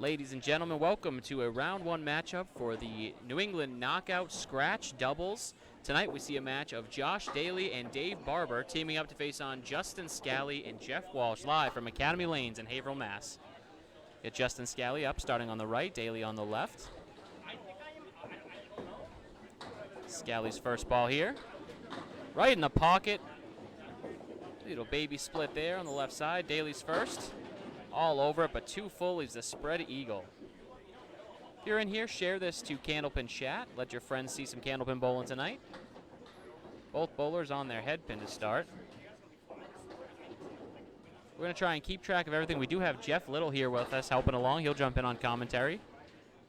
Ladies and gentlemen, welcome to a round one matchup for the New England Knockout Scratch Doubles. Tonight we see a match of Josh Daly and Dave Barber teaming up to face on Justin Scally and Jeff Walsh live from Academy Lanes in Haverhill, Mass. Get Justin Scally up, starting on the right, Daly on the left. Scally's first ball here. Right in the pocket. Little baby split there on the left side. Daly's first. All over it, but too full leaves the spread eagle. If you're in here, share this to Candlepin Chat. Let your friends see some Candlepin bowling tonight. Both bowlers on their head pin to start. We're going to try and keep track of everything. We do have Jeff Little here with us helping along. He'll jump in on commentary.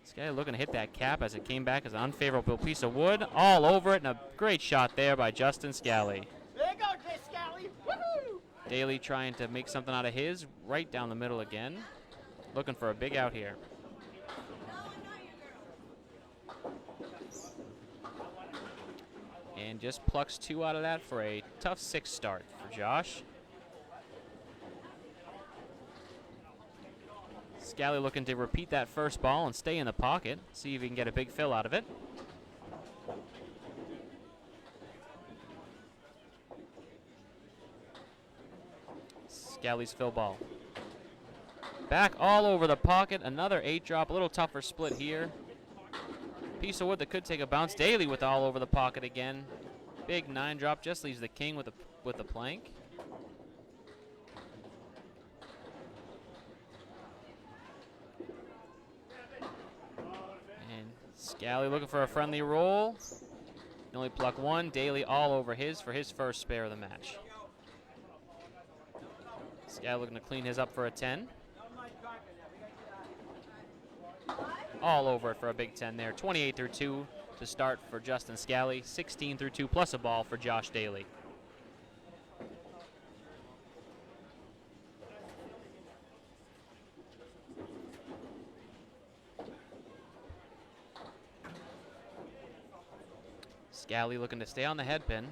This guy looking to hit that cap as it came back as an unfavorable piece of wood. All over it, and a great shot there by Justin Scally. There you go, Jay Scally. Woohoo! Daly trying to make something out of his, right down the middle again. Looking for a big out here. And just plucks two out of that for a tough 6 start for Josh. Scally looking to repeat that first ball and stay in the pocket. See if he can get a big fill out of it. Scally's fill ball. Back all over the pocket. Another 8 drop. A little tougher split here. Piece of wood that could take a bounce. Daly with all over the pocket again. Big 9 drop. Just leaves the king with the plank. And Scally looking for a friendly roll. Can only pluck one. Daly all over his for his first spare of the match. Scally looking to clean his up for a 10. All over it for a big 10 there. 28 through 2 to start for Justin Scally. 16 through 2 plus a ball for Josh Daly. Scally looking to stay on the head pin.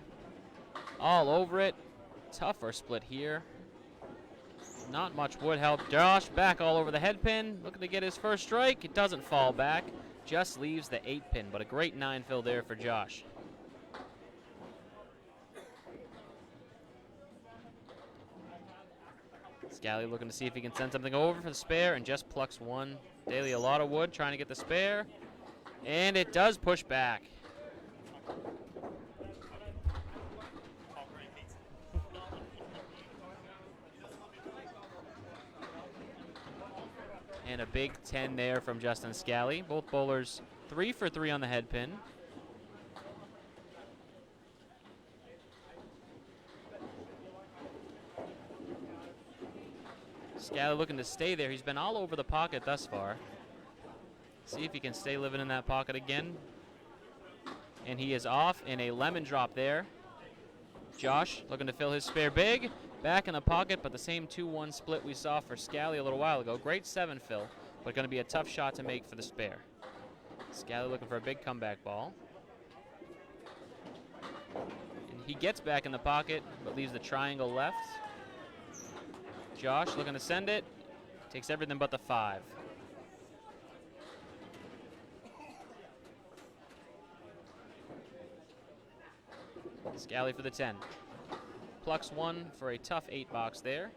All over it. Tougher split here. Not much wood help. Josh back all over the head pin. Looking to get his first strike. It doesn't fall back. Just leaves the 8 pin, but a great 9 fill there for Josh. Scally looking to see if he can send something over for the spare and just plucks one. Daly a lot of wood trying to get the spare. And it does push back. And a big 10 there from Justin Scally. Both bowlers 3 for 3 on the head pin. Scally looking to stay there. He's been all over the pocket thus far. See if he can stay living in that pocket again. And he is off in a lemon drop there. Josh looking to fill his spare big. Back in the pocket, but the same 2-1 split we saw for Scally a little while ago. Great 7 fill, but going to be a tough shot to make for the spare. Scally looking for a big comeback ball. And he gets back in the pocket, but leaves the triangle left. Josh looking to send it. Takes everything but the 5. Scally for the 10. Plucks 1 for a tough 8 box there.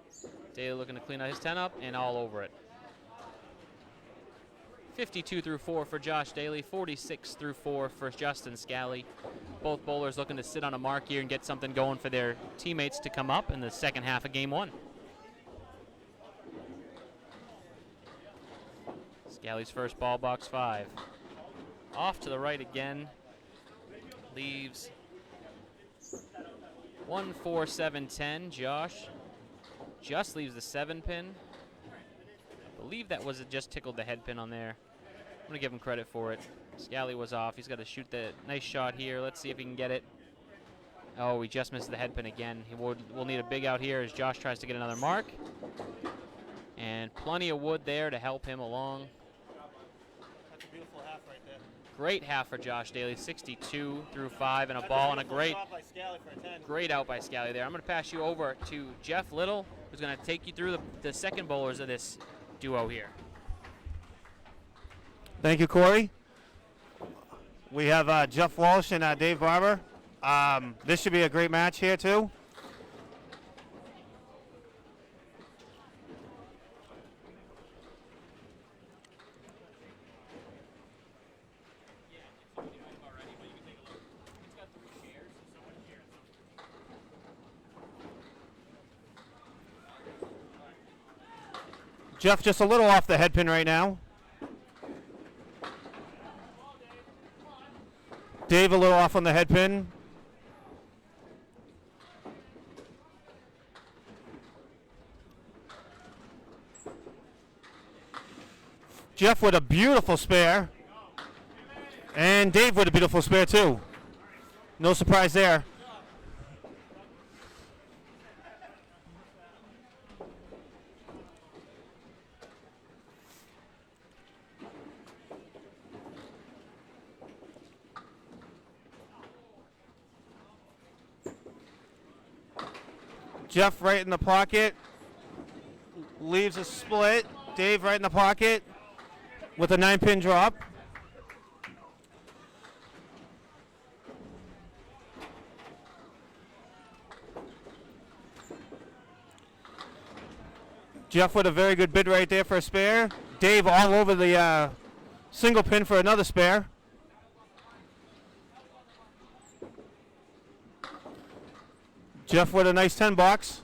Daly looking to clean out his 10 up and all over it. 52 through 4 for Josh Daly, 46 through 4 for Justin Scally. Both bowlers looking to sit on a mark here and get something going for their teammates to come up in the second half of game 1. Scally's first ball, box 5. Off to the right again. Leaves 1, 4, 7, 10. Josh just leaves the 7 pin. I believe that was just tickled the head pin on there. I'm going to give him credit for it. Scally was off. He's got to shoot the nice shot here. Let's see if he can get it. Oh, he just missed the head pin again. We'll need a big out here as Josh tries to get another mark. And plenty of wood there to help him along. That's a beautiful half right there. Great half for Josh Daly, 62 through 5 and a ball and a great out by Scally there. I'm going to pass you over to Jeff Little, who's going to take you through the second bowlers of this duo here. Thank you, Corey. We have Jeff Walsh and Dave Barber. This should be a great match here, too. Jeff just a little off the head pin right now. Dave a little off on the head pin. Jeff with a beautiful spare. And Dave with a beautiful spare too. No surprise there. Jeff right in the pocket, leaves a split. Dave right in the pocket with a 9-pin drop. Jeff with a very good bid right there for a spare. Dave all over the single pin for another spare. Jeff with a nice 10 box.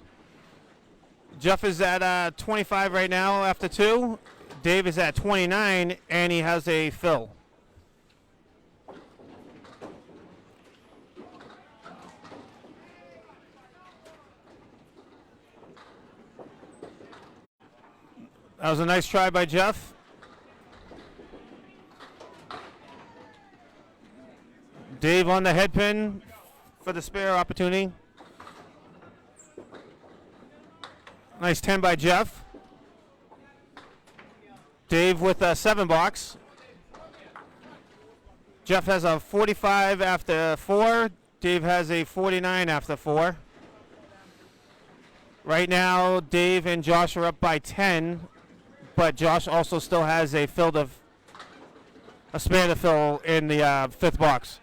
Jeff is at 25 right now after 2. Dave is at 29, and he has a fill. That was a nice try by Jeff. Dave on the head pin for the spare opportunity. Nice 10 by Jeff. Dave with a 7 box. Jeff has a 45 after 4. Dave has a 49 after 4. Right now, Dave and Josh are up by 10, but Josh also still has a spare to fill in the 5th box.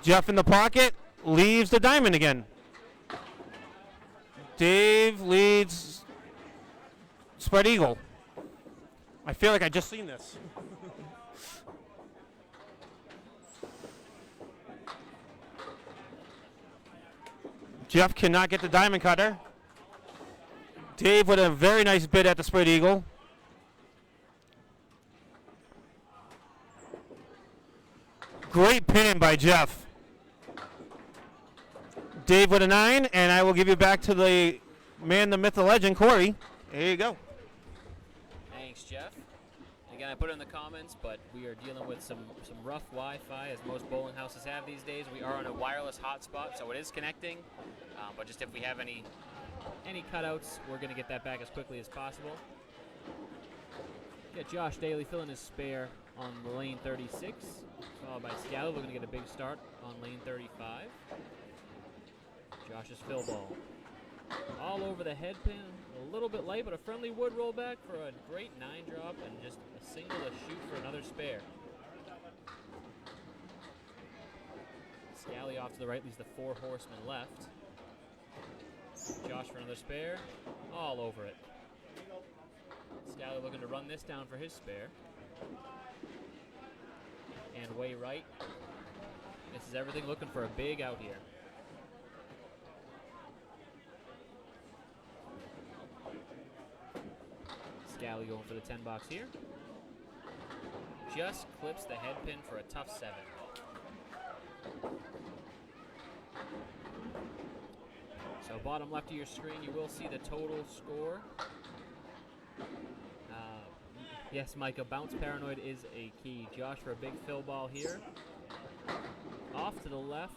Jeff in the pocket, leaves the diamond again. Dave leads spread eagle. I feel like I just seen this. Jeff cannot get the diamond cutter. Dave with a very nice bid at the spread eagle. Great pin by Jeff. Dave with a 9, and I will give you back to the man, the myth, the legend, Corey. There you go. Thanks, Jeff. Again, I put it in the comments, but we are dealing with some rough Wi-Fi, as most bowling houses have these days. We are on a wireless hotspot, so it is connecting. But just if we have any cutouts, we're going to get that back as quickly as possible. Get Josh Daly filling his spare on lane 36, followed by Scally. We're going to get a big start on lane 35. Josh's fill ball. All over the head pin, a little bit light, but a friendly wood rollback for a great 9 drop and just a single to shoot for another spare. Scally off to the right, leaves the 4 horsemen left. Josh for another spare, all over it. Scally looking to run this down for his spare. And way right. This is everything, looking for a big out here. Scally going for the 10 box here. Just clips the head pin for a tough 7. So bottom left of your screen, you will see the total score. Yes, Micah, bounce paranoid is a key. Josh for a big fill ball here. Off to the left.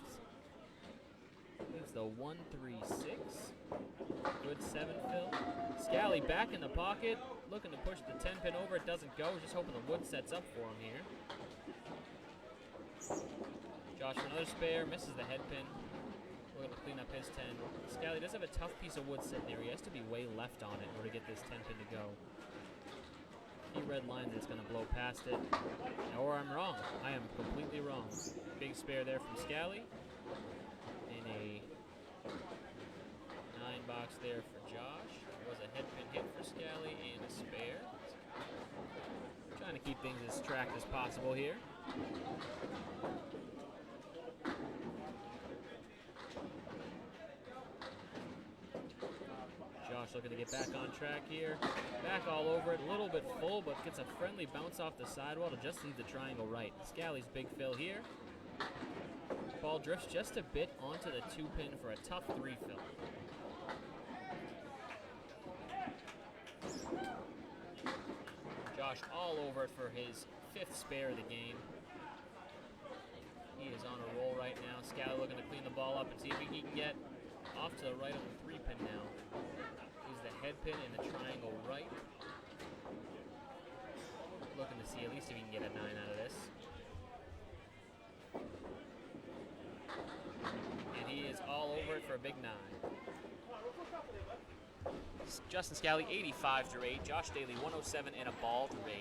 It's the 1-3-6. Good 7 fill. Scally back in the pocket, looking to push the 10 pin over. It doesn't go. Just hoping the wood sets up for him here. Josh for another spare, misses the head pin. We're going to clean up his 10. Scally does have a tough piece of wood sitting there. He has to be way left on it in order to get this 10 pin to go. He red lines it's going to blow past it. Or I'm wrong. I am completely wrong. Big spare there from Scally. And a 9 box there for Josh. There was a head pin hit for Scally and a spare. Trying to keep things as tracked as possible here. Josh looking to get back on track here. Back all over it, a little bit full, but gets a friendly bounce off the sidewall to just leave the triangle right. Scally's big fill here. Ball drifts just a bit onto the 2 pin for a tough 3 fill. Josh all over it for his 5th spare of the game. He is on a roll right now. Scally looking to clean the ball up and see if he can get off to the right on the 3 pin now. He's the head pin and the triangle right. Looking to see at least if he can get a 9 out of this. And he is all over it for a big 9. Justin Scally 85 through 8. Josh Daly 107 and a ball through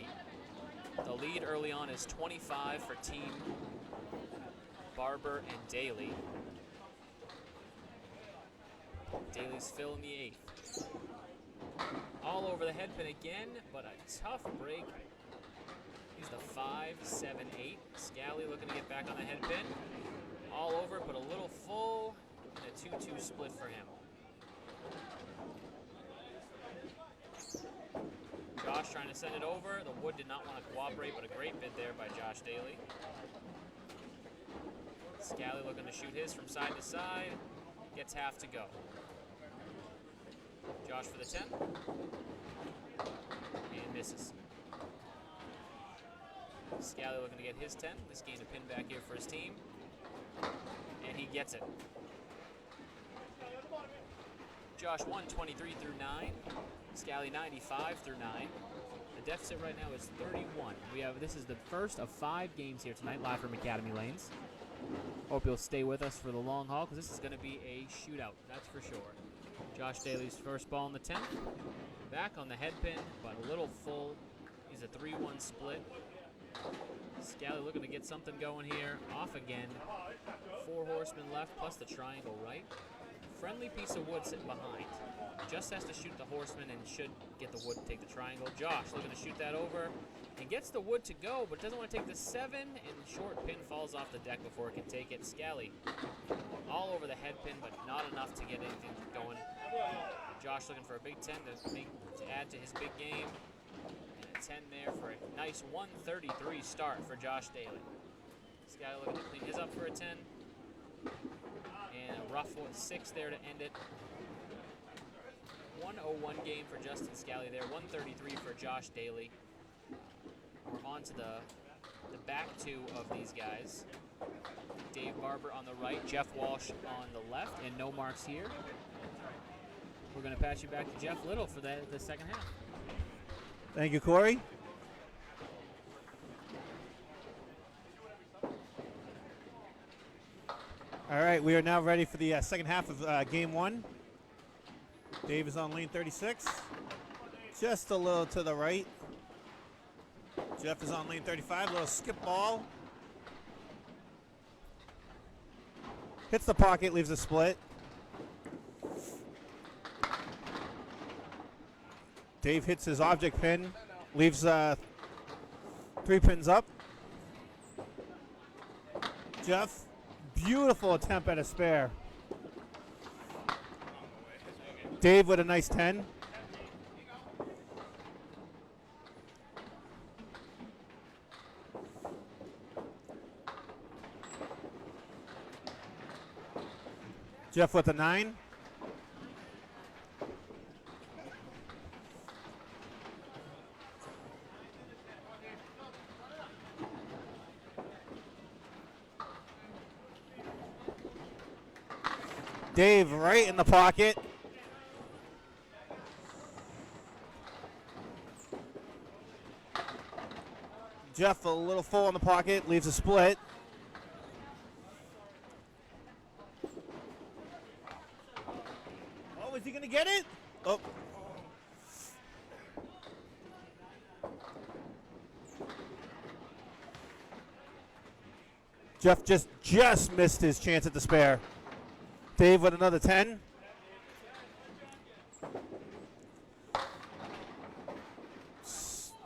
8. The lead early on is 25 for Team Barber and Daly. Daly's fill in the 8th. All over the head pin again, but a tough break. He's the 5, 7, 8. Scally looking to get back on the head pin. All over, but a little full, and a 2-2 split for him. Josh trying to send it over. The wood did not want to cooperate, but a great bid there by Josh Daly. Scally looking to shoot his from side to side. Gets half to go. Josh for the 10. And misses. Scally looking to get his 10. This gained a pin back here for his team. And he gets it. Josh 123 through 9. Scally 95 through 9. The deficit right now is 31. This is the first of 5 games here tonight, live from Academy Lanes. Hope you'll stay with us for the long haul, because this is going to be a shootout, that's for sure. Josh Daly's first ball in the 10th. Back on the head pin, but a little full. He's a 3-1 split. Scally looking to get something going here. Off again. 4 horsemen left, plus the triangle right. Friendly piece of wood sitting behind. Just has to shoot the horseman and should get the wood to take the triangle. Josh looking to shoot that over and gets the wood to go, but doesn't want to take the 7, and the short pin falls off the deck before it can take it. Scally all over the head pin, but not enough to get anything going. Josh looking for a big 10 to add to his big game. And a 10 there for a nice 133 start for Josh Daly. Scally looking to clean his up for a 10. And a rough 6 there to end it. 101 game for Justin Scally there. 133 for Josh Daly. We're on to the back 2 of these guys. Dave Barber on the right, Jeff Walsh on the left, and no marks here. We're going to pass you back to Jeff Little for the second half. Thank you, Corey. All right, we are now ready for the second half of Game 1. Dave is on lane 36, just a little to the right. Jeff is on lane 35, a little skip ball. Hits the pocket, leaves a split. Dave hits his object pin, leaves 3 pins up. Jeff, beautiful attempt at a spare. Dave with a nice 10. Jeff with a 9. Dave right in the pocket. Jeff a little full in the pocket, leaves a split. he going to get it? Oh. Jeff just missed his chance at the spare. Dave with another 10.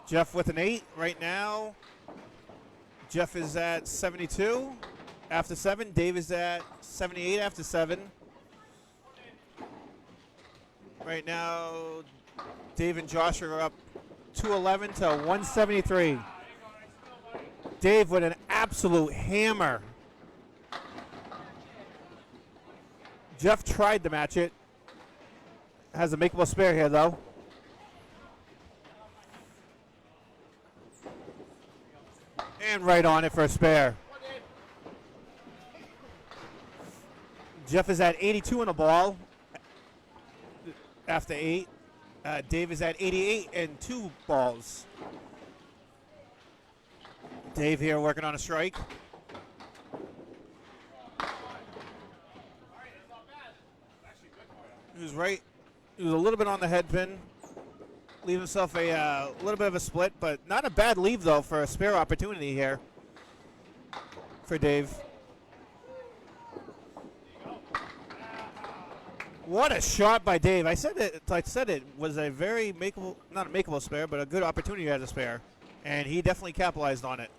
Jeff with an 8 right now. Jeff is at 72 after 7. Dave is at 78 after 7. Right now, Dave and Josh are up 211 to 173. Dave with an absolute hammer. Jeff tried to match it. Has a makeable spare here, though. And right on it for a spare. Jeff is at 82 in the ball after 8. Dave is at 88 and 2 balls. Dave here working on a strike. He was right. He was a little bit on the head pin. Leave himself a little bit of a split, but not a bad leave, though, for a spare opportunity here for Dave. What a shot by Dave. I said it was a very makeable, not a makeable spare, but a good opportunity as a spare. And he definitely capitalized on it.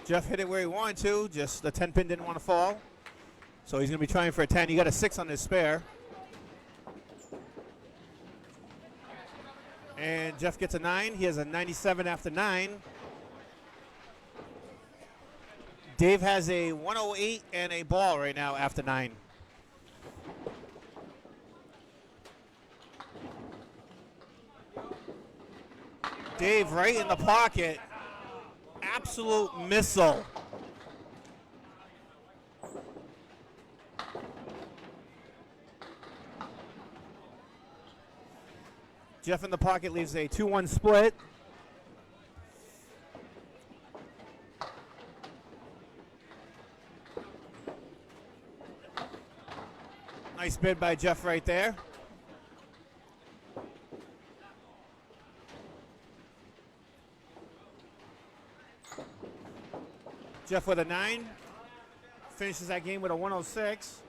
Jeff hit it where he wanted to, just the 10 pin didn't want to fall. So he's going to be trying for a 10. He got a 6 on his spare. And Jeff gets a 9. He has a 97 after 9. Dave has a 108 and a ball right now after 9. Dave right in the pocket. Absolute missile. Jeff in the pocket leaves a 2-1 split. Nice bid by Jeff right there. Jeff with a 9. Finishes that game with a 106.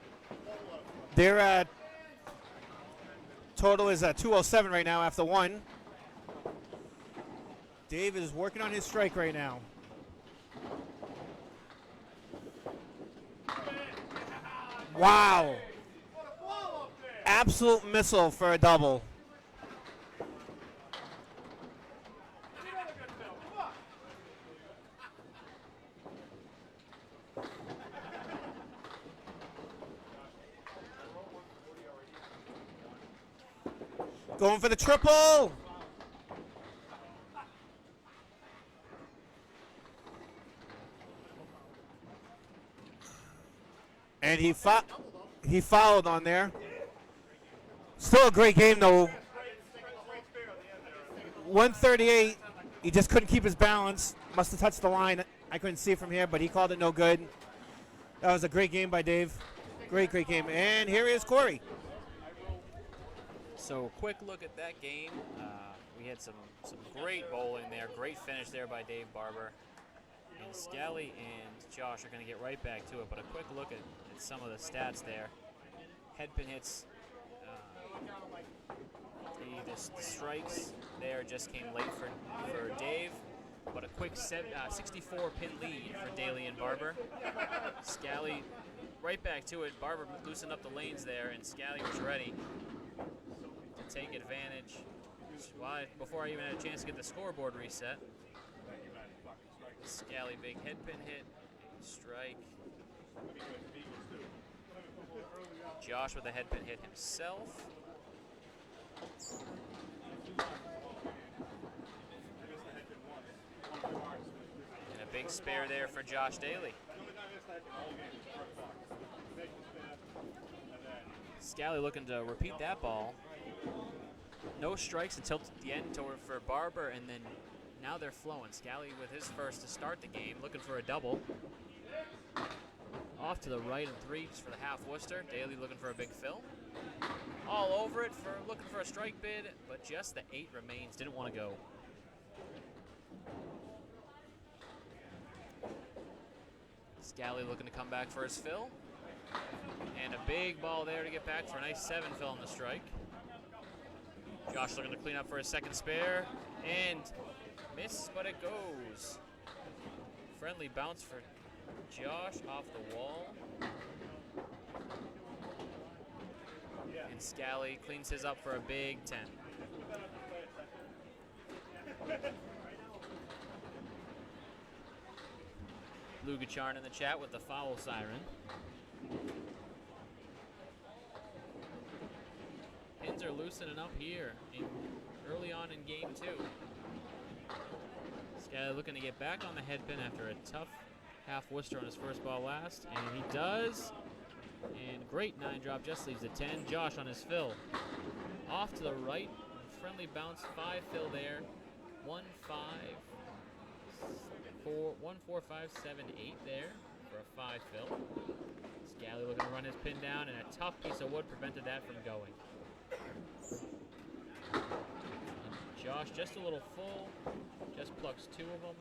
Their total is a 207 right now after 1. Dave is working on his strike right now. Wow. Absolute missile for a double. Going for the triple. And he fouled on there. Still a great game, though. 138. He just couldn't keep his balance. Must have touched the line. I couldn't see it from here, but he called it no good. That was a great game by Dave. Great game. And here is Corey. So quick look at that game. We had some great bowling there. Great finish there by Dave Barber. And Scally and Josh are going to get right back to it. But a quick look at some of the stats there. Head pin hits. The strikes there just came late for Dave. But a quick 64 pin lead for Daly and Barber. Scally right back to it. Barber loosened up the lanes there, and Scally was ready to take advantage. Before I even had a chance to get the scoreboard reset. Scally big head pin hit, strike. Josh with a head pin hit himself. And a big spare there for Josh Daly. Scally looking to repeat that ball. No strikes until the end for Barber, and then now they're flowing. Scally with his first to start the game, looking for a double. Off to the right and 3 just for the half Worcester. Daly looking for a big fill. All over it for looking for a strike bid, but just the 8 remains. Didn't want to go. Scally looking to come back for his fill. And a big ball there to get back for a nice 7 fill on the strike. Josh looking to clean up for his second spare. And miss, but it goes. Friendly bounce for Josh off the wall. And Scally cleans his up for a big 10. Lugacharn in the chat with the foul siren. Pins are loosening up here early on in game 2. Scally looking to get back on the head pin after a tough half Worcester on his first ball last, and he does. And great 9 drop, just leaves a 10. Josh on his fill. Off to the right, friendly bounce, 5 fill there. 1, 5, 4, 1, 4, 5, 7, 8 there for a 5 fill. Scally looking to run his pin down, and a tough piece of wood prevented that from going. And Josh just a little full, just plucks 2 of them.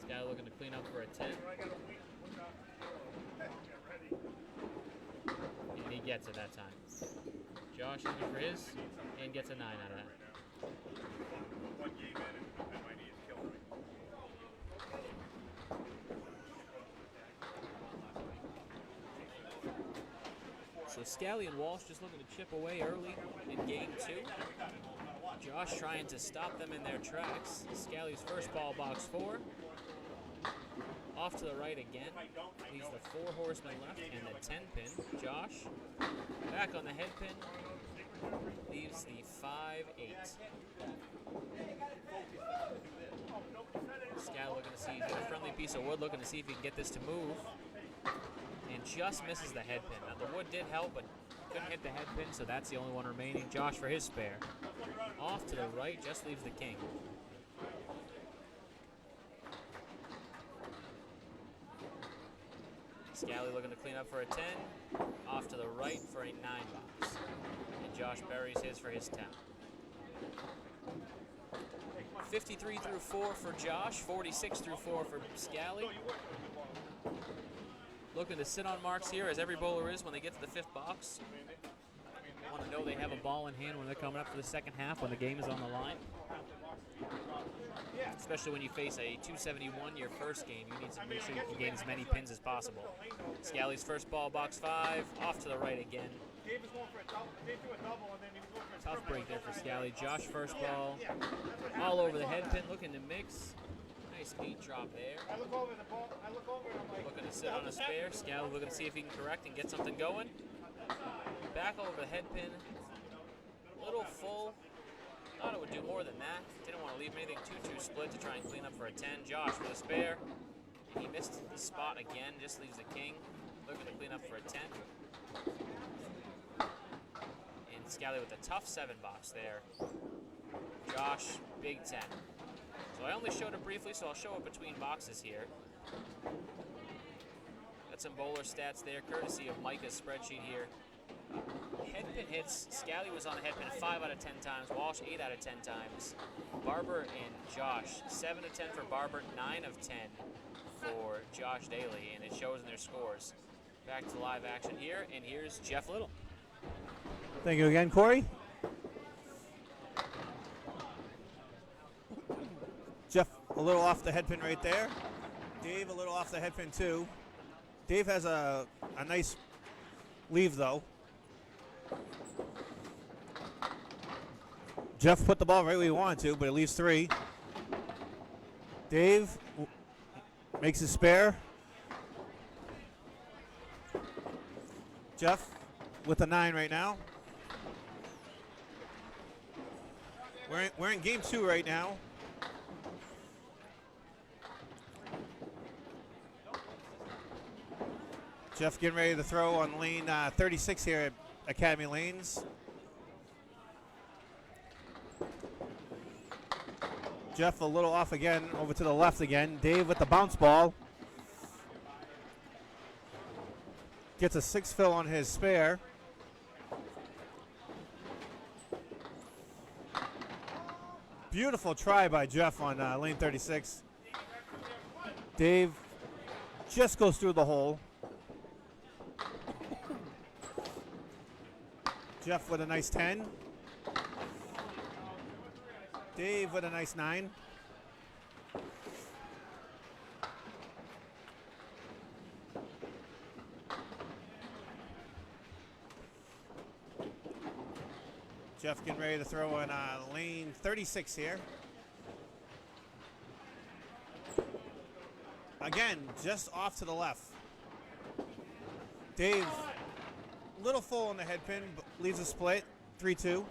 Scally looking to clean up for a 10. And he gets it that time. Josh looking for his and gets a 9 out of that. So Scally and Walsh just looking to chip away early in game 2. Josh trying to stop them in their tracks. Scally's first ball, box 4. Off to the right again. Leaves the 4 horsemen left and the 10 pin. Josh back on the head pin. Leaves the 5-8. Scally looking to see, he's got a friendly piece of wood, looking to see if he can get this to move. And just misses the head pin. Now the wood did help, but couldn't hit the head pin, so that's the only one remaining. Josh for his spare. Off to the right, just leaves the king. Scally looking to clean up for a 10. Off to the right for a 9 box. And Josh buries his for his 10. 53 through 4 for Josh, 46 through 4 for Scally. Looking to sit on marks here, as every bowler is when they get to the 5th box. Want to know they have a ball in hand when they're coming up for the second half, when the game is on the line. Especially when you face a 271 your first game, you need to make sure you can gain as many pins as possible. Scally's first ball, box 5, off to the right again. Tough break there for Scally. Josh first ball, all over the head pin, looking to mix. Nice 8 drop there. Looking to sit on a spare. Scally looking to see if he can correct and get something going. Back over the head pin. A little full. Thought it would do more than that. Didn't want to leave anything too split to try and clean up for a 10. Josh with a spare. And he missed the spot again. Just leaves the king. Looking to clean up for a 10. And Scally with a tough 7 box there. Josh, big 10. So I only showed it briefly, so I'll show it between boxes here. Got some bowler stats there, courtesy of Micah's spreadsheet here. Head pin hits, Scally was on the head pin 5 out of 10 times, Walsh 8 out of 10 times. Barber and Josh, 7 of 10 for Barber, 9 of 10 for Josh Daly, and it shows in their scores. Back to live action here, and here's Jeff Little. Thank you again, Corey. Jeff a little off the head pin right there. Dave a little off the head pin too. Dave has a nice leave though. Jeff put the ball right where he wanted to, but it leaves 3. Dave makes a spare. Jeff with a 9 right now. We're in game 2 right now. Jeff getting ready to throw on lane 36 here at Academy Lanes. Jeff a little off again, over to the left again. Dave with the bounce ball. Gets a 6 fill on his spare. Beautiful try by Jeff on lane 36. Dave just goes through the hole. Jeff with a nice 10. Dave with a nice 9. Jeff getting ready to throw in lane 36 here. Again, just off to the left. Dave, little full on the head pin, but leaves a split, 3-2.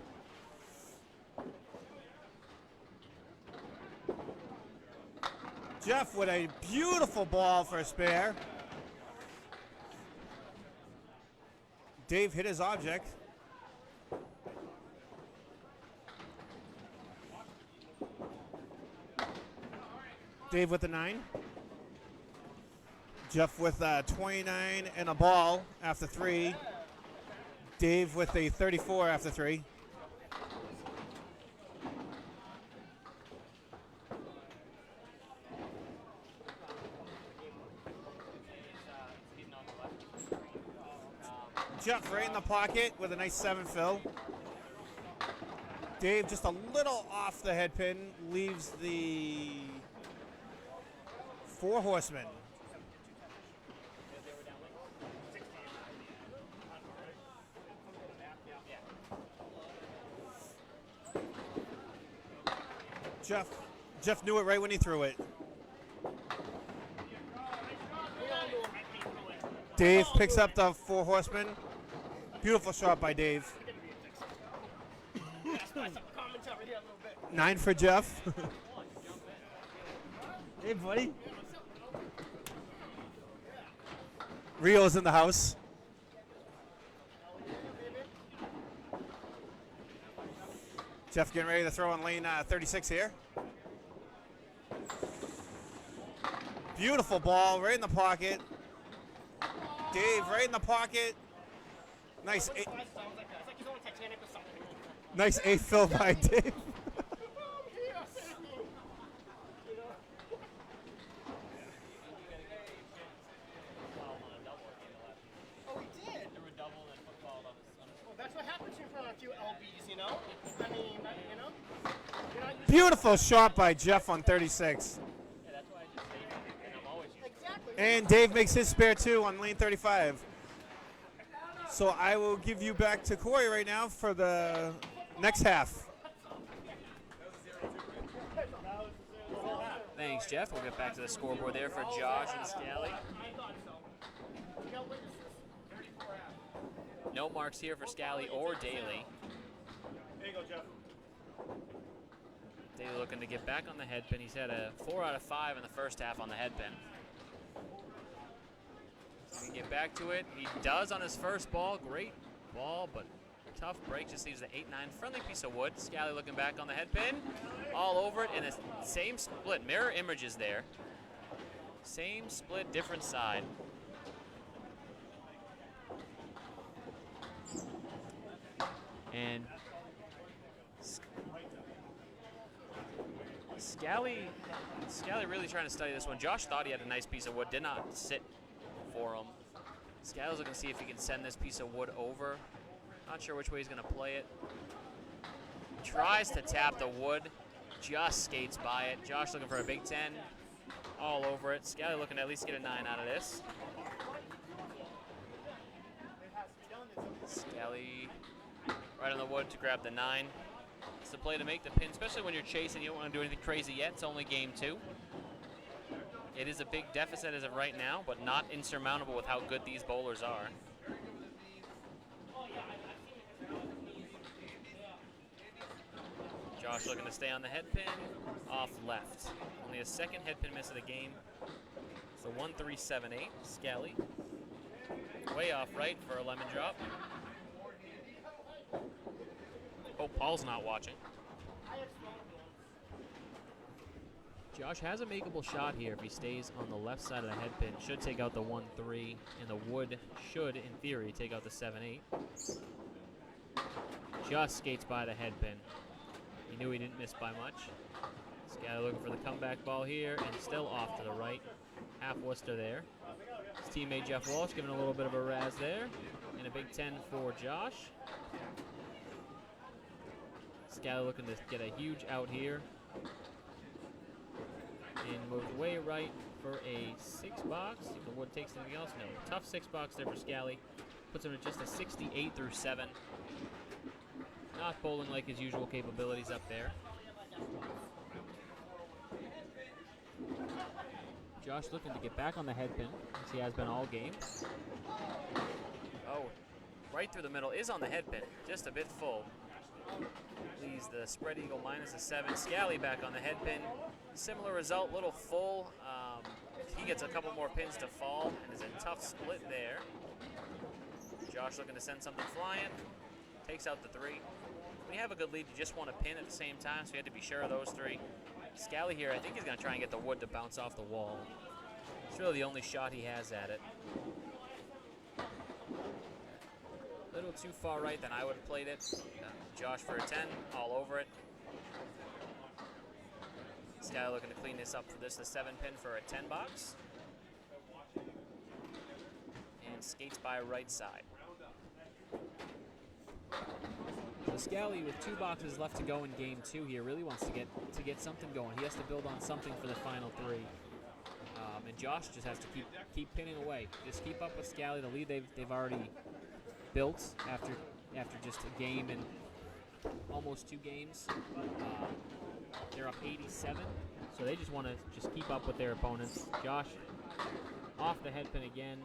Jeff with a beautiful ball for a spare. Dave hit his object. Dave with the 9. Jeff with 29 and a ball after 3. Dave with a 34 after 3. Jeff right in the pocket with a nice 7 fill. Dave just a little off the head pin, leaves the 4 horsemen. Jeff knew it right when he threw it. Dave picks up the 4 horsemen. Beautiful shot by Dave. 9 for Jeff. Hey, buddy. Rio's in the house. Jeff getting ready to throw on lane 36 here. Beautiful ball right in the pocket. Dave right in the pocket. Nice 8 fill by Dave. That's what happens in front of a few LBs, you know? I mean, you know? You're not used Beautiful shot by Jeff on 36. exactly. And Dave makes his spare 2 on lane 35. So I will give you back to Corey right now for the next half. Thanks, Jeff. We'll get back to the scoreboard there for Josh and Scally. No marks here for Scally or Daly. There you go, Jeff. Daly looking to get back on the head pin. He's had a 4 out of 5 in the first half on the head pin. So he can get back to it. He does on his first ball. Great ball, but tough break. Just leaves the 8-9 friendly piece of wood. Scally looking back on the head pin. All over it in the same split. Mirror images there. Same split, different side. And Scally really trying to study this one. Josh thought he had a nice piece of wood, did not sit for him. Scally's looking to see if he can send this piece of wood over. Not sure which way he's going to play it. Tries to tap the wood, just skates by it. Josh looking for a big 10, all over it. Scally looking to at least get a 9 out of this. Scally right on the wood to grab the 9. It's the play to make the pin, especially when you're chasing. You don't want to do anything crazy yet. It's only game 2. It is a big deficit as of right now, but not insurmountable with how good these bowlers are. Josh looking to stay on the head pin, off left. Only a second head pin miss of the game. So 1-3-7-8, Scally. Way off right for a lemon drop. Hope Paul's not watching. Josh has a makeable shot here if he stays on the left side of the head pin. Should take out the 1-3, and the wood should, in theory, take out the 7-8. Just skates by the head pin. He knew he didn't miss by much. Scally looking for the comeback ball here, and still off to the right. Half Worcester there. His teammate Jeff Walsh giving a little bit of a razz there. And a big 10 for Josh. Scally looking to get a huge out here. And moves way right for a 6-box. If the wood takes anything else, no. Tough 6-box there for Scally. Puts him at just a 68 through 7. Not bowling like his usual capabilities up there. Josh looking to get back on the head pin, as he has been all game. Oh, right through the middle is on the head pin, just a bit full. Leaves the spread eagle minus a 7. Scally back on the head pin. Similar result, little full. He gets a couple more pins to fall, and is a tough split there. Josh looking to send something flying. Takes out the 3. When you have a good lead, you just want to pin at the same time, so you had to be sure of those 3. Scally here, I think he's going to try and get the wood to bounce off the wall. It's really the only shot he has at it. A little too far right than I would have played it. Josh for a 10, all over it. Scally looking to clean this up for this, the 7-pin for a 10-box. And skates by right side. So Scally, with 2 boxes left to go in game 2 here, really wants to get something going. He has to build on something for the final 3. And Josh just has to keep pinning away. Just keep up with Scally. The lead they've already built after just a game and almost 2 games. They're up 87, so they just want to just keep up with their opponents. Josh off the head pin again.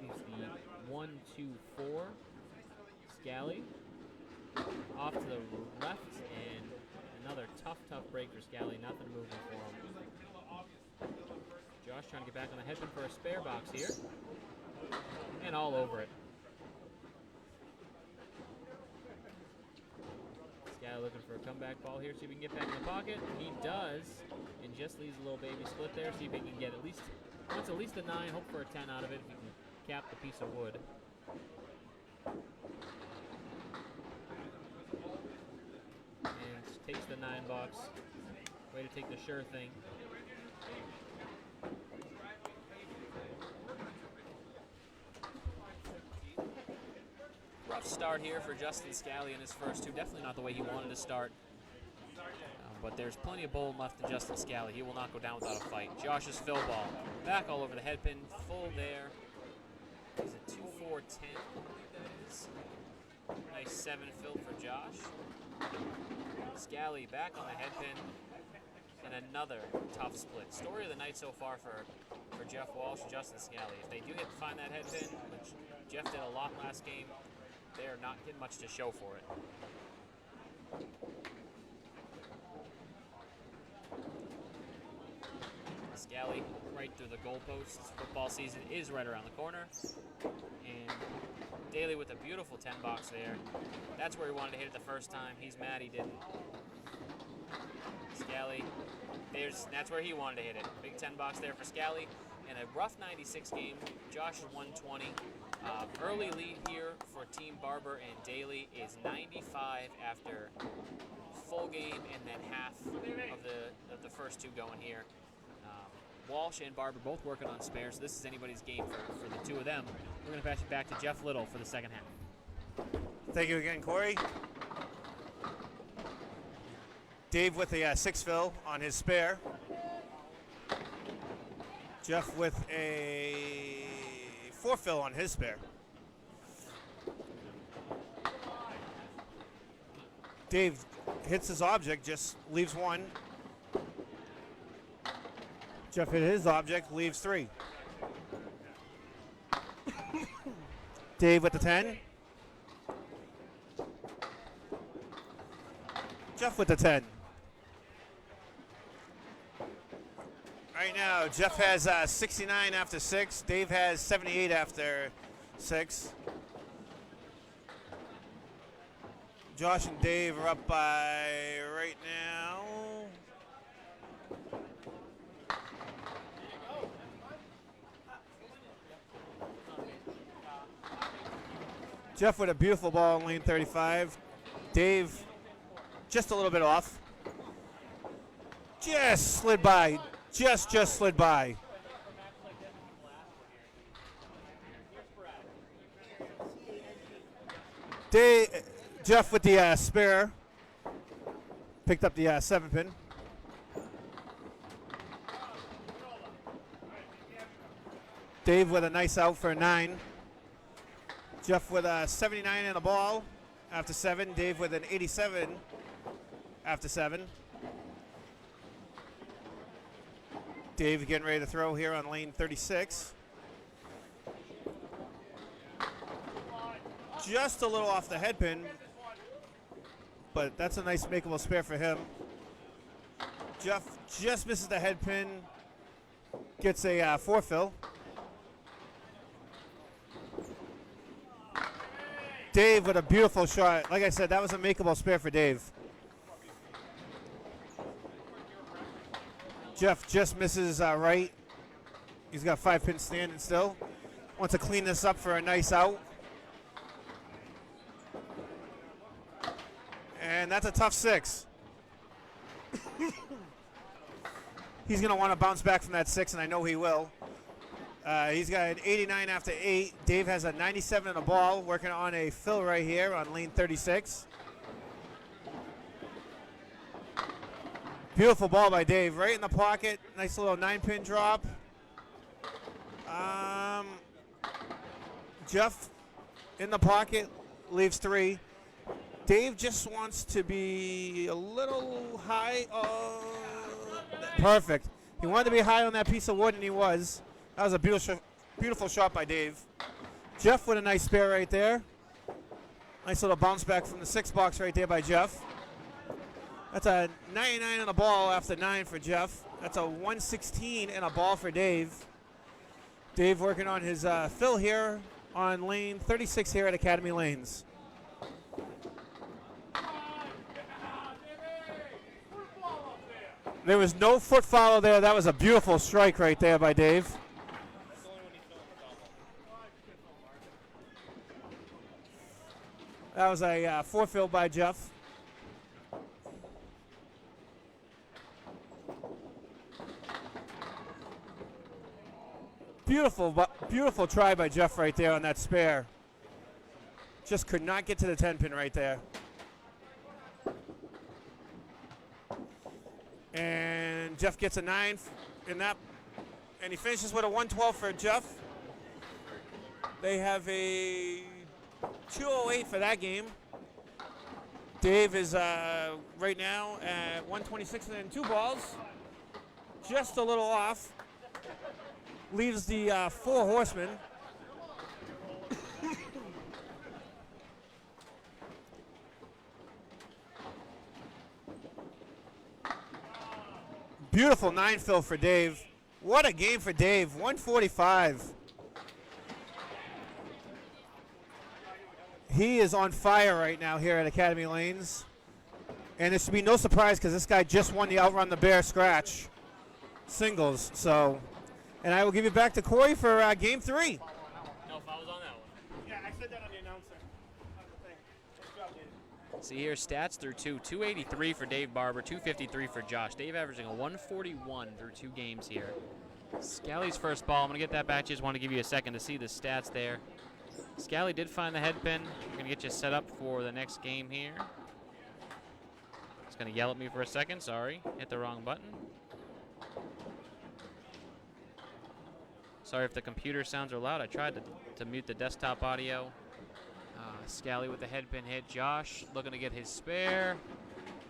Leaves the 1, 2, 4. Scally off to the left, and another tough break for Scally. Nothing moving for him. Josh trying to get back on the head pin for a spare box here, and all over it. Scally looking for a comeback ball here, see if he can get back in the pocket. He does, and just leaves a little baby split there. See if he can get at least a 9. Hope for a 10 out of it if he can cap the piece of wood. And takes the 9-box. Way to take the sure thing. Rough start here for Justin Scally in his first 2. Definitely not the way he wanted to start. But there's plenty of bowling left in Justin Scally. He will not go down without a fight. Josh's fill ball. Back all over the head pin. Full there. He's a 2-4-10. Nice 7 fill for Josh. Scally back on the head pin. And another tough split. Story of the night so far for Jeff Walsh and Justin Scally. If they do get to find that head pin, which Jeff did a lot last game, they are not getting much to show for it. Scally right through the goalposts. Football season is right around the corner. And Daly with a beautiful 10-box there. That's where he wanted to hit it the first time. He's mad he didn't. Scally, that's where he wanted to hit it. Big 10-box there for Scally. And a rough 96 game. Josh is 120. Early lead here for Team Barber and Daly is 95 after full game and then half of the first 2 going here. Walsh and Barber both working on spares, so this is anybody's game for the 2 of them. We're going to pass it back to Jeff Little for the second half. Thank you again, Corey. Dave with a 6 fill on his spare. Jeff with a 4 fill on his spare. Dave hits his object, just leaves 1. Jeff hit his object, leaves 3. Dave with the 10. Jeff with the 10. Right now, Jeff has 69 after 6. Dave has 78 after 6. Josh and Dave are up by, right now, Jeff with a beautiful ball in lane 35. Dave just a little bit off. Just slid by. Just slid by. Jeff with the spare. Picked up the 7 pin. Dave with a nice out for a 9. Jeff with a 79 and a ball after 7. Dave with an 87 after 7. Dave getting ready to throw here on lane 36. Just a little off the head pin, but that's a nice makeable spare for him. Jeff just misses the head pin, gets a 4 fill. Dave with a beautiful shot. Like I said, that was a makeable spare for Dave. Jeff just misses right. He's got 5 pins standing still. Wants to clean this up for a nice out. And that's a tough 6. He's going to want to bounce back from that 6, and I know he will. He's got an 89 after 8. Dave has a 97 in a ball, working on a fill right here on lane 36. Beautiful ball by Dave, right in the pocket. Nice little 9-pin drop. Jeff in the pocket, leaves 3. Dave just wants to be a little high. Oh, perfect. He wanted to be high on that piece of wood, and he was. That was a beautiful shot by Dave. Jeff with a nice spare right there. Nice little bounce back from the 6 box right there by Jeff. That's a 99 and a ball after 9 for Jeff. That's a 116 and a ball for Dave. Dave working on his fill here on lane 36 here at Academy Lanes. There was no foot follow there. That was a beautiful strike right there by Dave. That was a 4 fill by Jeff. Beautiful try by Jeff right there on that spare. Just could not get to the 10 pin right there. And Jeff gets a 9 in that, and he finishes with a 112 for Jeff. They have a 208 for that game. Dave is right now at 126 and 2 balls. Just a little off. Leaves the 4 horsemen. Beautiful 9 fill for Dave. What a game for Dave. 145. He is on fire right now here at Academy Lanes. And it should be no surprise because this guy just won the Outrun the Bear Scratch singles. So, and I will give you back to Corey for game 3. No fouls on that one. Yeah, I said that on the announcer. On the thing. Good job, Dave. See here, stats through 2. 283 for Dave Barber, 253 for Josh. Dave averaging a 141 through 2 games here. Scally's first ball. I'm going to get that back. Just want to give you a second to see the stats there. Scally did find the head pin. I'm going to get you set up for the next game here. It's going to yell at me for a second. Sorry. Hit the wrong button. Sorry if the computer sounds are loud. I tried to mute the desktop audio. Scally with the head pin hit. Josh looking to get his spare.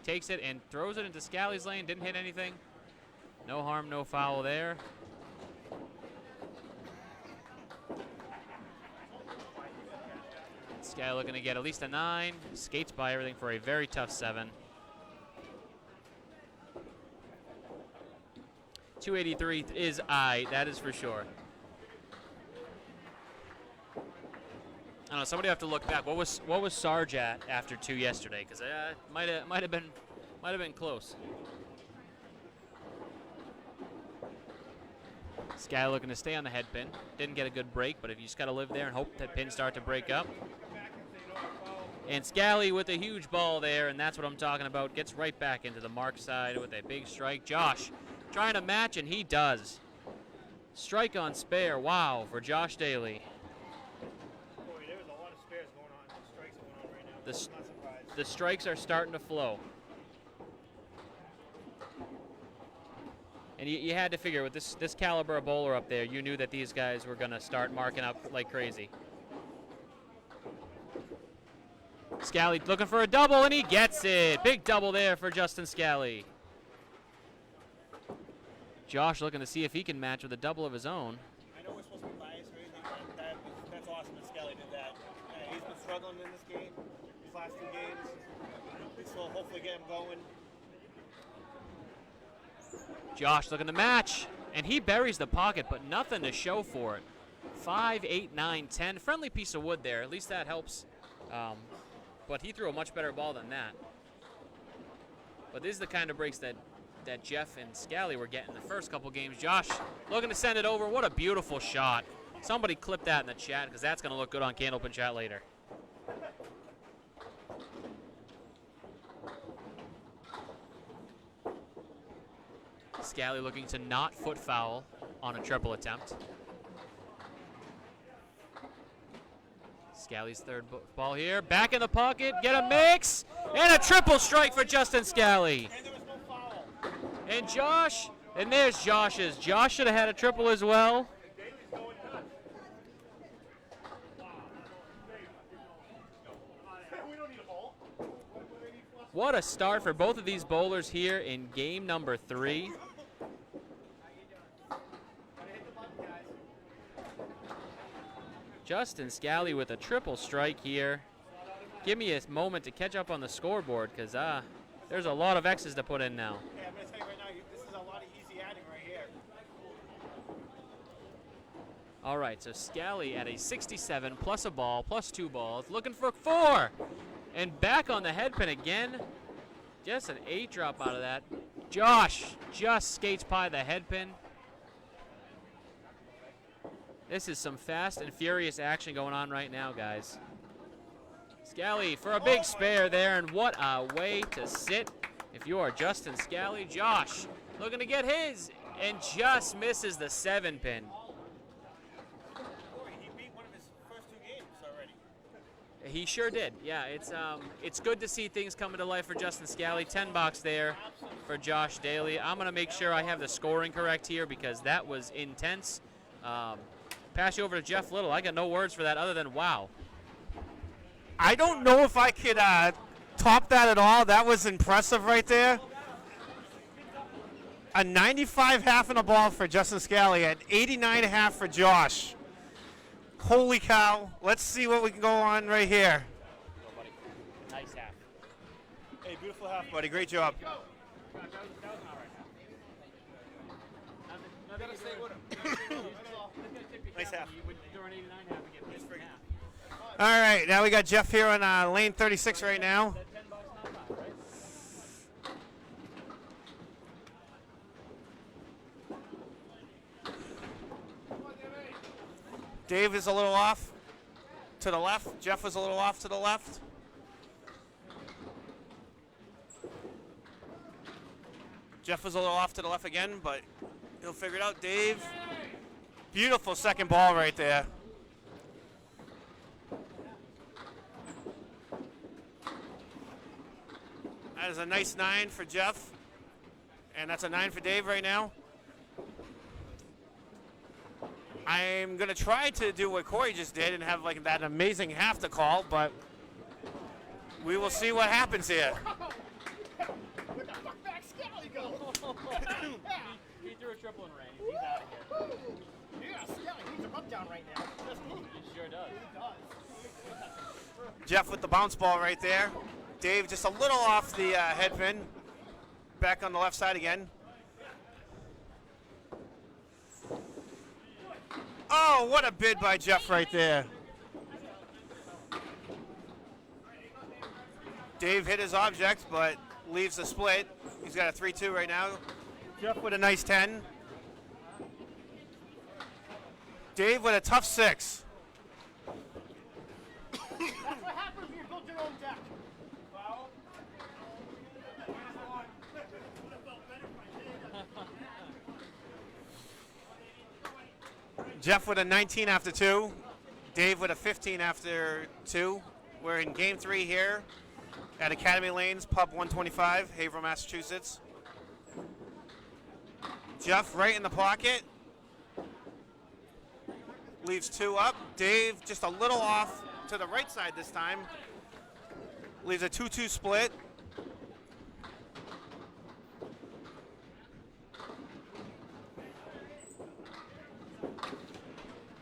Takes it and throws it into Scally's lane. Didn't hit anything. No harm, no foul there. Scally looking to get at least a 9. Skates by everything for a very tough 7. 283 is that is for sure. I don't know. Somebody have to look back. What was Sarge at after 2 yesterday? Because might have been close. This guy looking to stay on the head pin. Didn't get a good break, but if you just got to live there and hope that pins start to break up. And Scally with a huge ball there, and that's what I'm talking about. Gets right back into the mark side with a big strike. Josh trying to match, and he does. Strike on spare. Wow, for Josh Daly. Boy, there was a lot of spares going on. Strikes going on right now. I'm not surprised. The strikes are starting to flow. And you had to figure with this caliber of bowler up there, you knew that these guys were going to start marking up like crazy. Scally looking for a double, and he gets it. Big double there for Justin Scally. Josh looking to see if he can match with a double of his own. I know we're supposed to be biased or anything, but that's awesome that Scally did that. He's been struggling in this game, these last 2 games. This will hopefully get him going. Josh looking to match, and he buries the pocket, but nothing to show for it. 5, 8, 9, 10. Friendly piece of wood there. At least that helps. But he threw a much better ball than that. But this is the kind of breaks that Jeff and Scally were getting the first couple games. Josh looking to send it over. What a beautiful shot. Somebody clip that in the chat because that's going to look good on Candlepin Chat later. Scally looking to not foot foul on a triple attempt. Scally's third ball here. Back in the pocket. Get a mix. And a triple strike for Justin Scally. And there was no foul. And Josh. And there's Josh's. Josh should have had a triple as well. What a start for both of these bowlers here in game number 3. Justin Scally with a triple strike here. Give me a moment to catch up on the scoreboard because there's a lot of X's to put in now. Yeah, I'm going to tell you right now, this is a lot of easy adding right here. All right, so Scally at a 67 plus a ball plus 2 balls, looking for 4. And back on the head pin again. Just an 8 drop out of that. Josh just skates by the head pin. This is some fast and furious action going on right now, guys. Scally for a big spare there, and what a way to sit if you are Justin Scally. Josh looking to get his, and just misses the 7 pin. He beat one of his first 2 games already. He sure did. Yeah, it's good to see things coming to life for Justin Scally. 10 bucks there for Josh Daly. I'm going to make sure I have the scoring correct here because that was intense. Pass you over to Jeff Little. I got no words for that other than wow. I don't know if I could top that at all. That was impressive right there. A 95 half in a ball for Justin Scally at 89 half for Josh. Holy cow. Let's see what we can go on right here. Nice half. Hey, beautiful half, buddy. Great job. Nice half. All right, now we got Jeff here on lane 36 right now. Dave is a little off to the left. Jeff was a little off to the left. Jeff was a little off to the left again, but he'll figure it out. Dave, beautiful second ball right there. That is a nice 9 for Jeff, and that's a 9 for Dave right now. I'm going to try to do what Corey just did and have like that amazing half to call, but we will see what happens here. Where the fuck back Scally go? He threw a triple and ran. He's out of here. Yeah, Scally needs a rub down right now. Just me. He sure does. He does. Jeff with the bounce ball right there. Dave just a little off the head pin. Back on the left side again. Oh, what a bid by Jeff right there. Dave hit his object, but leaves the split. He's got a 3-2 right now. Jeff with a nice 10. Dave with a tough 6. That's what happens when you go to your own deck. Jeff with a 19 after 2. Dave with a 15 after 2. We're in game 3 here at Academy Lanes, Pub 125, Haverhill, Massachusetts. Jeff right in the pocket. Leaves 2 up. Dave just a little off to the right side this time. Leaves a 2-2 split.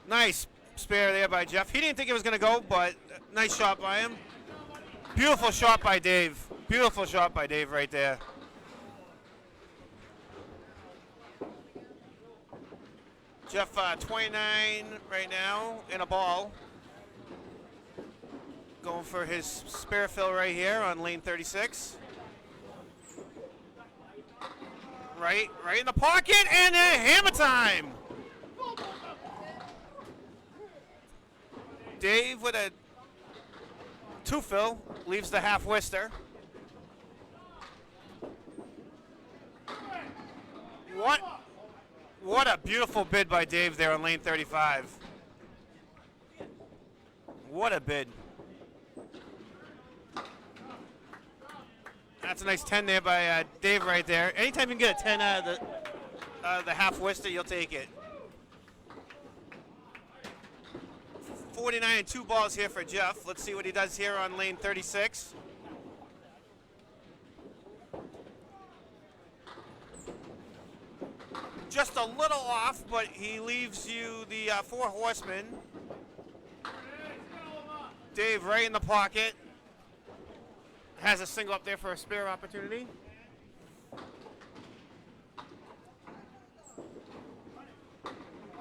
Nice spare there by Jeff. He didn't think it was going to go, but nice shot by him. Beautiful shot by Dave. Beautiful shot by Dave right there. Jeff 29 right now in a ball. Going for his spare fill right here on lane 36. Right in the pocket, and hammer time. Dave with a 2 fill, leaves the half Worcester. What a beautiful bid by Dave there on lane 35. What a bid. That's a nice 10 there by Dave right there. Anytime you can get a 10 out of the half Worcester, you'll take it. 49 and 2 balls here for Jeff. Let's see what he does here on lane 36. Just a little off, but he leaves you the 4 horsemen. Dave right in the pocket. Has a single up there for a spare opportunity.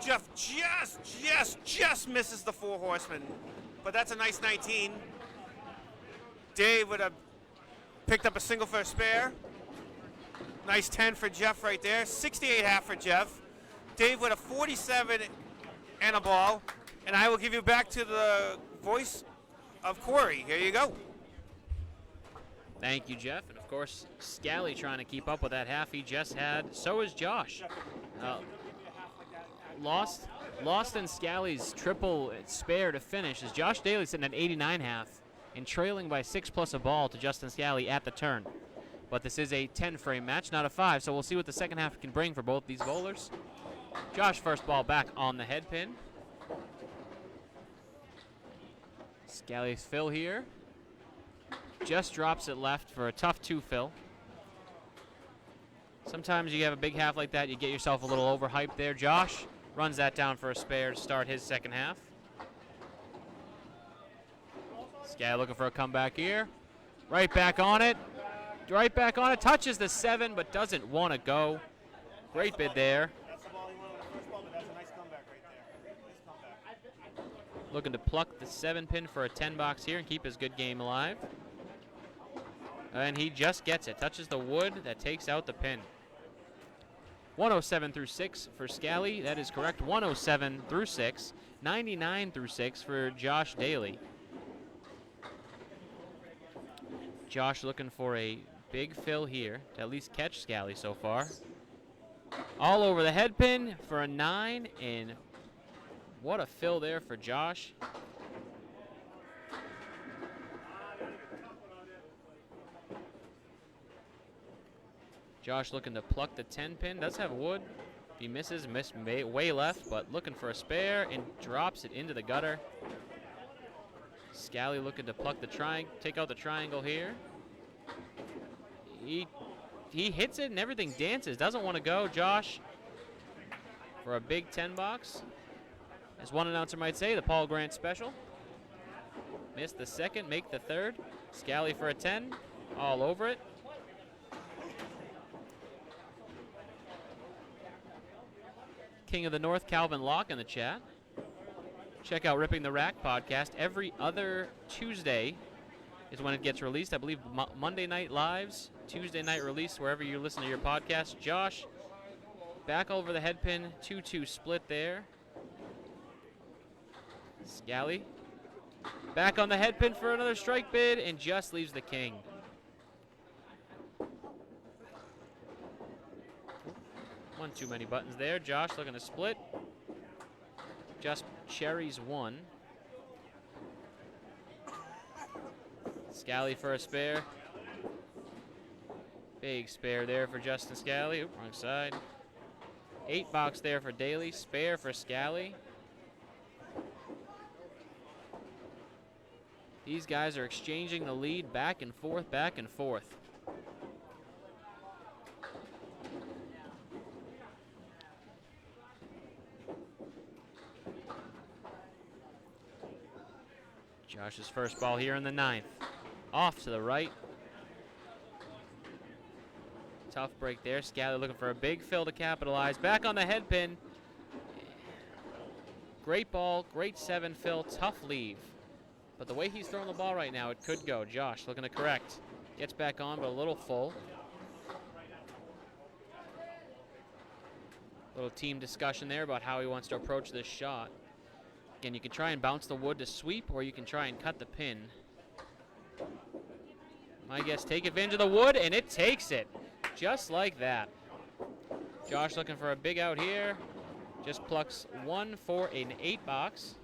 Jeff just misses the 4 horsemen, but that's a nice 19. Dave would have picked up a single for a spare. Nice 10 for Jeff right there. 68 half for Jeff. Dave with a 47 and a ball, and I will give you back to the voice of Corey. Here you go. Thank you, Jeff. And of course, Scally trying to keep up with that half he just had. So is Josh. Lost in Scally's triple spare to finish as Josh Daly sitting at 89 half and trailing by 6 plus a ball to Justin Scally at the turn. But this is a 10 frame match, not a 5, so we'll see what the second half can bring for both these bowlers. Josh first ball back on the head pin. Scally's fill here. Just drops it left for a tough 2 fill. Sometimes you have a big half like that, you get yourself a little overhyped there. Josh runs that down for a spare to start his second half. Scally looking for a comeback here. Right back on it. Touches the 7, but doesn't want to go. Great bid there. That's the ball he wanted on the first ball, but that's a nice comeback right there. Nice comeback. Looking to pluck the 7 pin for a 10 box here and keep his good game alive. And he just gets it. Touches the wood that takes out the pin. 107 through 6 for Scally. That is correct. 107 through 6. 99 through 6 for Josh Daly. Josh looking for a big fill here to at least catch Scally so far. All over the head pin for a 9, and what a fill there for Josh. Josh looking to pluck the 10 pin. Does have wood. If he misses, way left, but looking for a spare and drops it into the gutter. Scally looking to pluck the triangle, take out the triangle here. He hits it and everything dances. Doesn't want to go. Josh for a big 10 box. As one announcer might say, the Paul Grant special. Missed the second, make the third. Scally for a 10, all over it. King of the North, Calvin Locke in the chat. Check out Ripping the Rack podcast. Every other Tuesday is when it gets released. I believe Monday night lives, Tuesday night release, wherever you listen to your podcast. Josh, back over the head pin, 2-2 split there. Scally Back on the head pin for another strike bid, and just leaves the king. One too many buttons there. Josh looking to split. Just cherries one. Scally for a spare. Big spare there for Justin Scally. Oop, wrong side. 8 box there for Daly. Spare for Scally. These guys are exchanging the lead back and forth, back and forth. Josh's first ball here in the 9th. Off to the right. Tough break there. Scally looking for a big fill to capitalize. Back on the head pin. Great ball, great 7 fill, tough leave. But the way he's throwing the ball right now, it could go. Josh looking to correct. Gets back on, but a little full. Little team discussion there about how he wants to approach this shot. Again, you can try and bounce the wood to sweep, or you can try and cut the pin. My guess, take advantage of the wood, and it takes it. Just like that. Josh looking for a big out here. Just plucks 1 for an 8 box.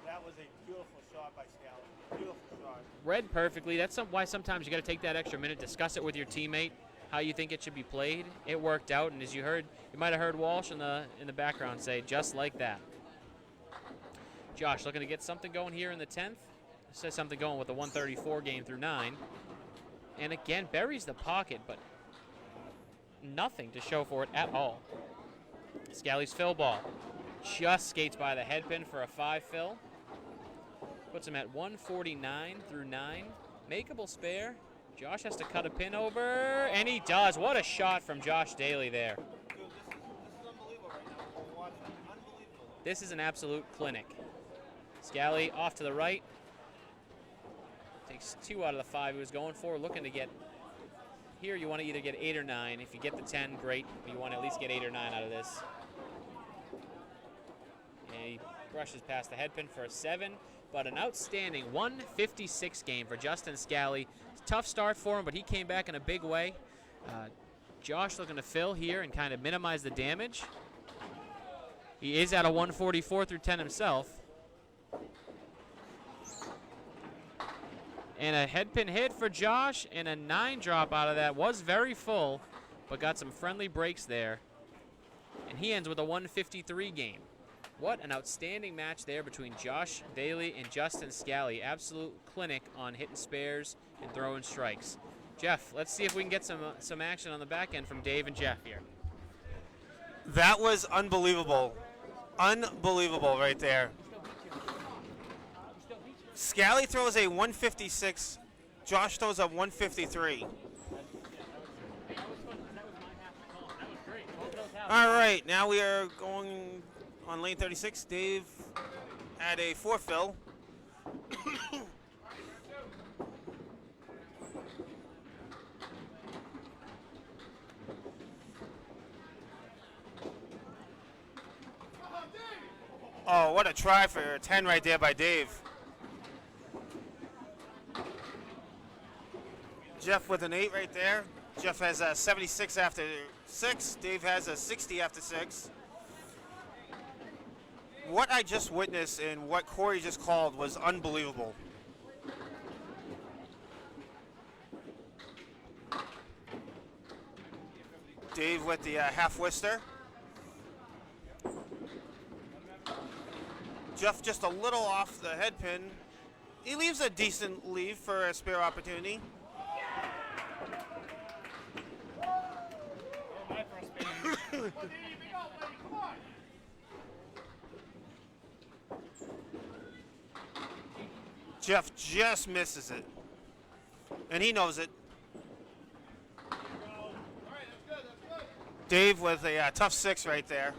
That was a beautiful shot by Scally. Beautiful shot. Read perfectly. That's why sometimes you got to take that extra minute, discuss it with your teammate, how you think it should be played. It worked out, and as you heard, you might have heard Walsh in the background say, just like that. Josh looking to get something going here in the 10th. Says something going with the 134 game through 9. And again, buries the pocket, but nothing to show for it at all. Scally's fill ball just skates by the head pin for a 5 fill. Puts him at 149 through 9. Makeable spare. Josh has to cut a pin over, and he does. What a shot from Josh Daly there. Dude, this is unbelievable right now. We're watching. Unbelievable. This is an absolute clinic. Scally off to the right. Takes 2 out of the 5 he was going for. Looking to get, here you want to either get 8 or 9. If you get the 10, great. But you want to at least get 8 or 9 out of this. And he brushes past the head pin for a 7. But an outstanding 156 game for Justin Scally. Tough start for him, but he came back in a big way. Josh looking to fill here and kind of minimize the damage. He is at a 144 through 10 himself. And a head pin hit for Josh, and a 9 drop out of that. Was very full, but got some friendly breaks there. And he ends with a 153 game. What an outstanding match there between Josh Daly and Justin Scally. Absolute clinic on hitting spares and throwing strikes. Jeff, let's see if we can get some action on the back end from Dave and Jeff here. That was unbelievable. Unbelievable right there. Scally throws a 156. Josh throws a 153. All right, now we are going on lane 36. Dave at a 4 fill. Oh, what a try for a 10 right there by Dave. Jeff with an 8 right there. Jeff has a 76 after 6. Dave has a 60 after 6. What I just witnessed and what Corey just called was unbelievable. Dave with the half Worcester. Jeff just a little off the head pin. He leaves a decent leave for a spare opportunity. Jeff just misses it, and he knows it. Dave with a tough 6 right there.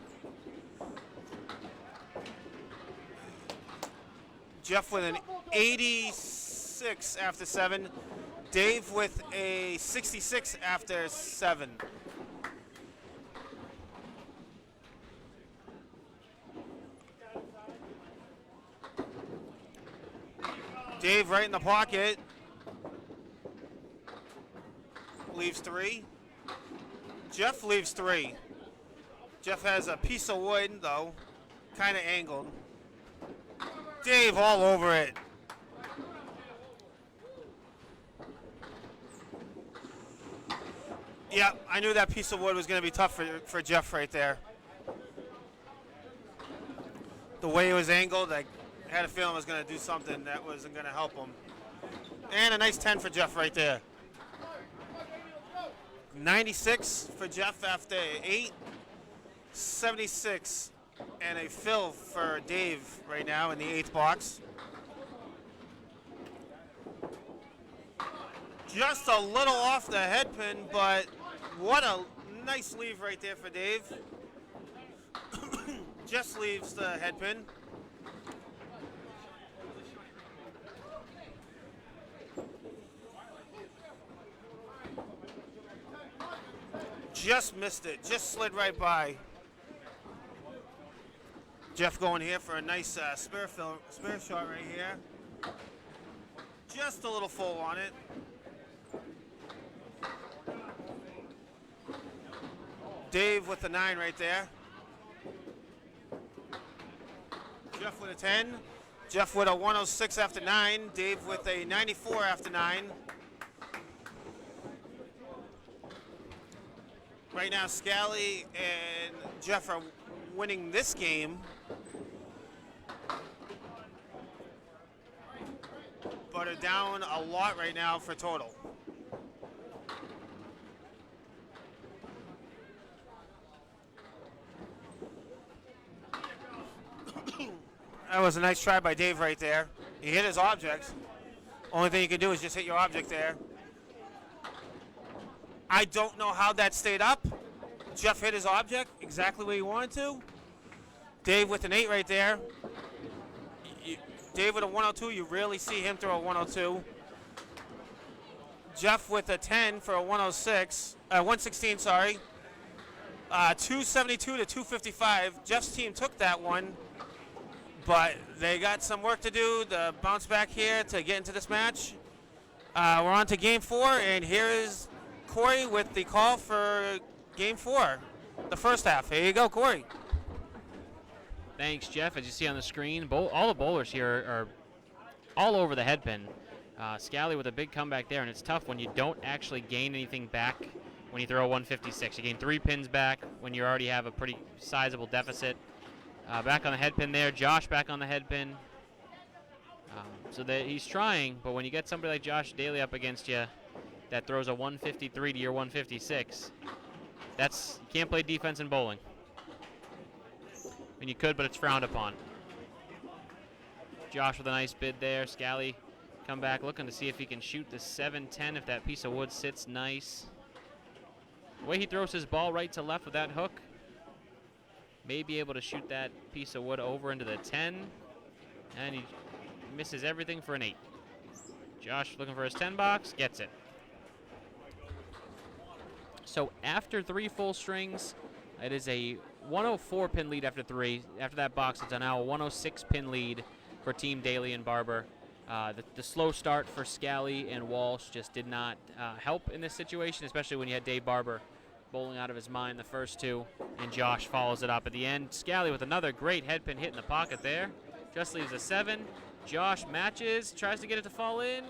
Jeff with an 86 after 7. Dave with a 66 after 7. Dave right in the pocket. Leaves 3. Jeff leaves 3. Jeff has a piece of wood, though, kind of angled. Dave all over it. Yeah, I knew that piece of wood was going to be tough for Jeff right there. The way it was angled, I had a feeling it was going to do something that wasn't going to help him. And a nice 10 for Jeff right there. 96 for Jeff after 8. 76 and a fill for Dave right now in the 8th box. Just a little off the head pin, but what a nice leave right there for Dave. Just leaves the head pin. Just missed it, just slid right by. Jeff going here for a nice spare shot right here. Just a little full on it. Dave with the 9 right there. Jeff with a 10. Jeff with a 106 after 9. Dave with a 94 after 9. Right now, Scally and Jeff are winning this game. But are down a lot right now for total. That was a nice try by Dave right there. He hit his object. Only thing you can do is just hit your object there. I don't know how that stayed up. Jeff hit his object exactly where he wanted to. Dave with an 8 right there. Dave with a 102, you rarely see him throw a 102. Jeff with a 10 for a 106, 116, sorry. 272 to 255. Jeff's team took that one, but they got some work to do to bounce back here to get into this match. We're on to game 4, and here is Corey with the call for game 4, the first half. Here you go, Corey. Thanks, Jeff. As you see on the screen, all the bowlers here are all over the head pin. Scally with a big comeback there, and it's tough when you don't actually gain anything back when you throw a 156. You gain 3 pins back when you already have a pretty sizable deficit. Back on the head pin there. Josh back on the head pin. So he's trying, but when you get somebody like Josh Daly up against you that throws a 153 to your 156, you can't play defense in bowling. And you could, but it's frowned upon. Josh with a nice bid there. Scally come back looking to see if he can shoot the 7-10 if that piece of wood sits nice. The way he throws his ball right to left with that hook, may be able to shoot that piece of wood over into the 10. And he misses everything for an 8. Josh looking for his 10 box, gets it. So after 3 full strings, it is a 104 pin lead after 3. After that box, it's now a 106 pin lead for Team Daly and Barber. The slow start for Scally and Walsh just did not help in this situation, especially when you had Dave Barber bowling out of his mind the first 2, and Josh follows it up at the end. Scally with another great head pin hit in the pocket there. Just leaves a 7. Josh matches, tries to get it to fall in.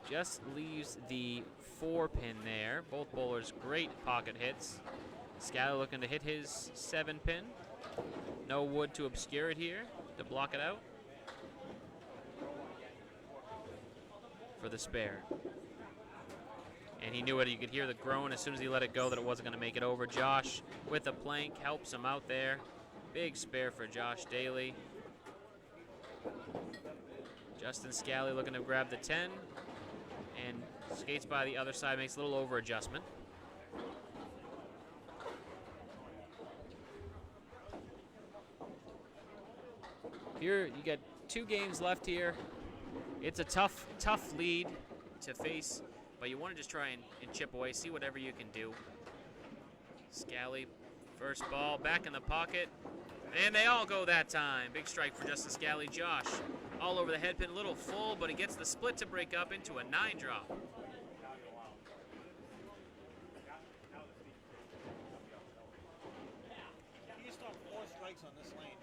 Just leaves the 4 pin there. Both bowlers great pocket hits. Scally looking to hit his 7 pin. No wood to obscure it here, to block it out. For the spare. And he knew it. You could hear the groan as soon as he let it go that it wasn't going to make it over. Josh with a plank helps him out there. Big spare for Josh Daly. Justin Scally looking to grab the 10 and skates by the other side, makes a little over adjustment. Here you got 2 games left here. It's a tough lead to face, but you want to just try and chip away, see whatever you can do. Scally, first ball, back in the pocket, and they all go that time. Big strike for Justin Scally. Josh All over the head pin, a little full, but he gets the split to break up into a 9 drop. He's on 4 strikes on this lane.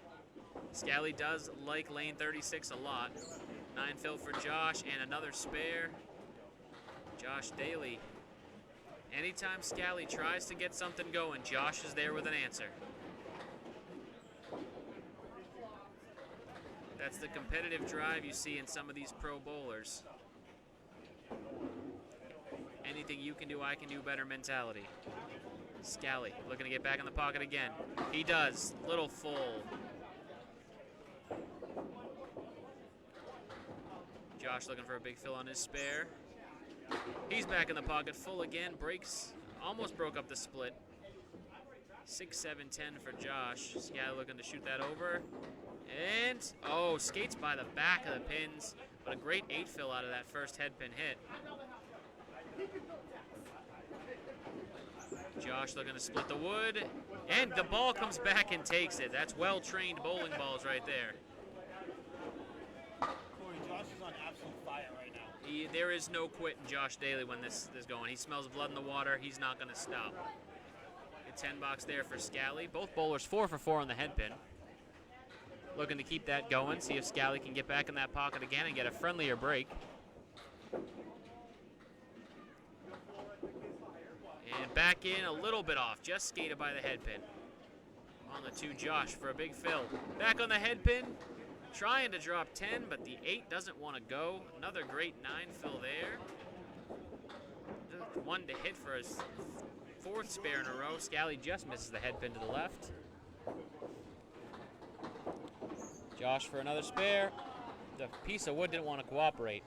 Scally does like lane 36 a lot. 9 fill for Josh and another spare. Josh Daly. Anytime Scally tries to get something going, Josh is there with an answer. That's the competitive drive you see in some of these pro bowlers. Anything you can do, I can do better mentality. Scally looking to get back in the pocket again. He does. Little full. Josh looking for a big fill on his spare. He's back in the pocket full again. Breaks. Almost broke up the split. 6, 7, 10 for Josh. Scally looking to shoot that over. And, oh, skates by the back of the pins. But a great 8 fill out of that first head pin hit. Josh looking to split the wood. And the ball comes back and takes it. That's well-trained bowling balls right there. Corey, Josh is on absolute fire right now. There is no quit in Josh Daly when this is going. He smells blood in the water. He's not going to stop. Good 10 box there for Scally. Both bowlers 4 for 4 on the head pin. Looking to keep that going, see if Scally can get back in that pocket again and get a friendlier break. And back in a little bit off, just skated by the head pin. On the 2, Josh for a big fill. Back on the head pin, trying to drop 10, but the 8 doesn't want to go. Another great 9 fill there. Just one to hit for his 4th spare in a row. Scally just misses the head pin to the left. Josh for another spare. The piece of wood didn't want to cooperate.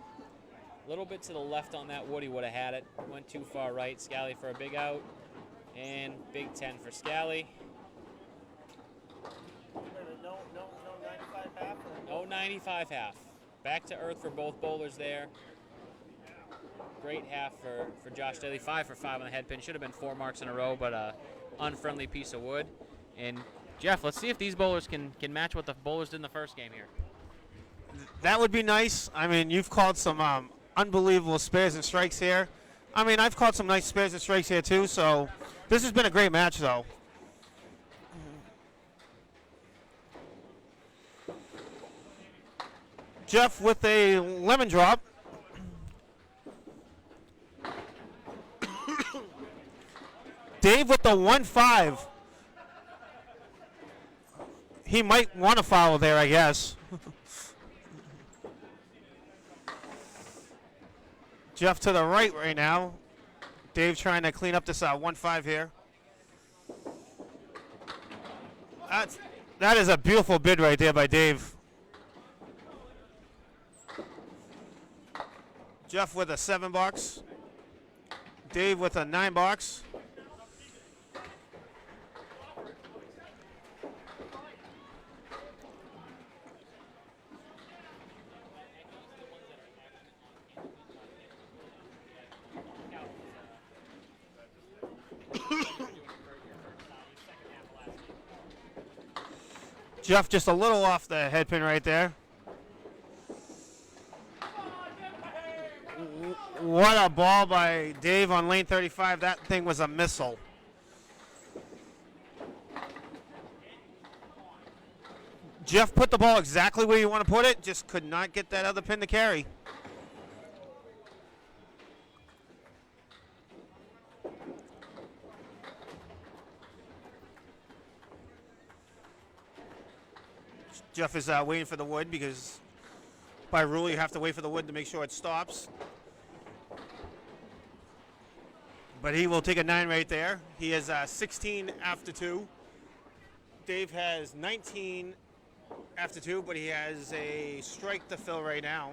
A little bit to the left on that wood, he would have had it. Went too far right. Scally for a big out. And big 10 for Scally. No 95 half? No 95 half. Back to earth for both bowlers there. Great half for Josh Daly. 5 for 5 on the head pin. Should have been 4 marks in a row, but a unfriendly piece of wood. And Jeff, let's see if these bowlers can match what the bowlers did in the first game here. That would be nice. I mean, you've called some unbelievable spares and strikes here. I mean, I've called some nice spares and strikes here too, so this has been a great match, though. Jeff with a lemon drop. Dave with the 1-5. He might want to follow there, I guess. Jeff to the right now. Dave trying to clean up this 1-5 here. That is a beautiful bid right there by Dave. Jeff with a 7 box. Dave with a 9 box. Jeff just a little off the head pin right there. What a ball by Dave on lane 35. That thing was a missile. Jeff put the ball exactly where you want to put it, just could not get that other pin to carry. Jeff is waiting for the wood because by rule you have to wait for the wood to make sure it stops. But he will take a 9 right there. He has 16 after 2. Dave has 19 after 2, but he has a strike to fill right now.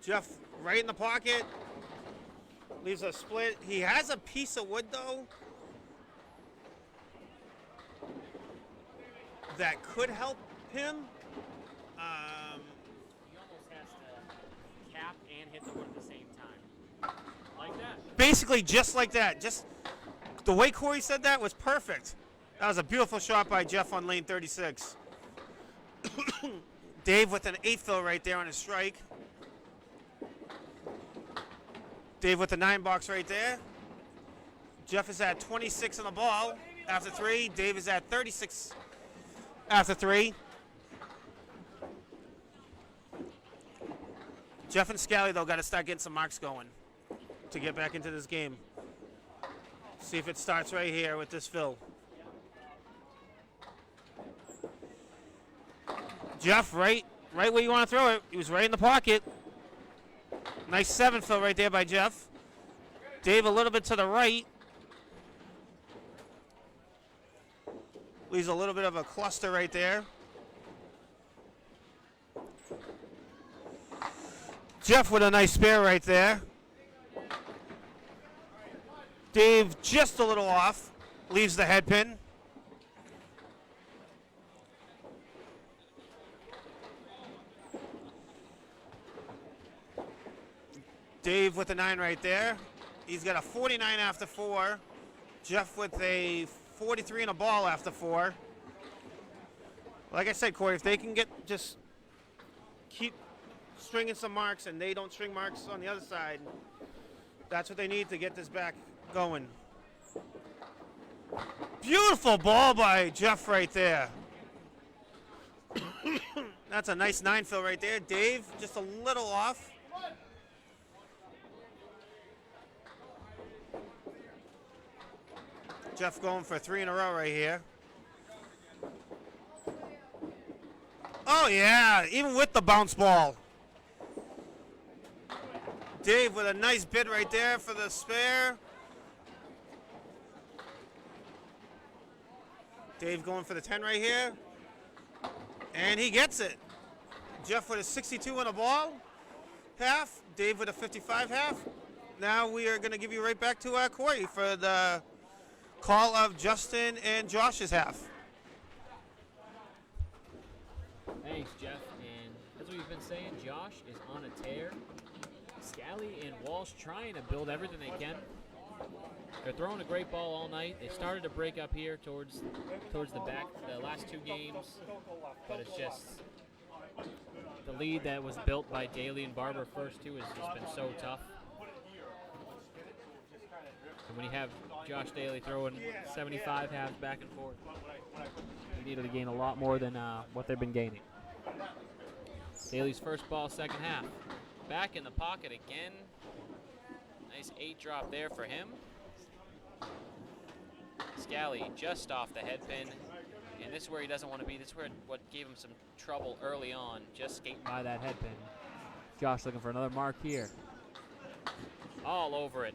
Jeff right in the pocket. Leaves a split. He has a piece of wood, though, that could help him. He almost has to cap and hit the wood at the same time. Like that. Basically, just like that. Just The way Corey said that was perfect. That was a beautiful shot by Jeff on lane 36. Dave with an 8 fill right there on his strike. Dave with the 9 box right there. Jeff is at 26 on the ball after 3. Dave is at 36 after 3. Jeff and Scally, though, got to start getting some marks going to get back into this game. See if it starts right here with this fill. Jeff, right where you want to throw it. He was right in the pocket. Nice 7 fill right there by Jeff. Dave a little bit to the right. Leaves a little bit of a cluster right there. Jeff with a nice spare right there. Dave just a little off. Leaves the head pin. Dave with a 9 right there. He's got a 49 after 4. Jeff with a 43 and a ball after 4. Like I said, Corey, if they can just keep stringing some marks and they don't string marks on the other side, that's what they need to get this back going. Beautiful ball by Jeff right there. That's a nice 9 fill right there. Dave just a little off. Jeff going for 3 in a row right here. Oh, yeah, even with the bounce ball. Dave with a nice bid right there for the spare. Dave going for the 10 right here. And he gets it. Jeff with a 62 on a ball, half. Dave with a 55 half. Now we are going to give you right back to Corey for the call of Justin and Josh's half. Thanks, Jeff. And as we've been saying, Josh is on a tear. Scally and Walsh trying to build everything they can. They're throwing a great ball all night. They started to break up here towards the back, the last 2 games, but it's just the lead that was built by Daly and Barber first 2 has just been so tough. And when you have Josh Daly throwing 75 halves back and forth, you needed to gain a lot more than what they've been gaining. Daly's first ball, second half. Back in the pocket again. Nice 8 drop there for him. Scally just off the head pin. And this is where he doesn't want to be. This is where what gave him some trouble early on. Just skating by that head pin. Josh looking for another mark here. All over it.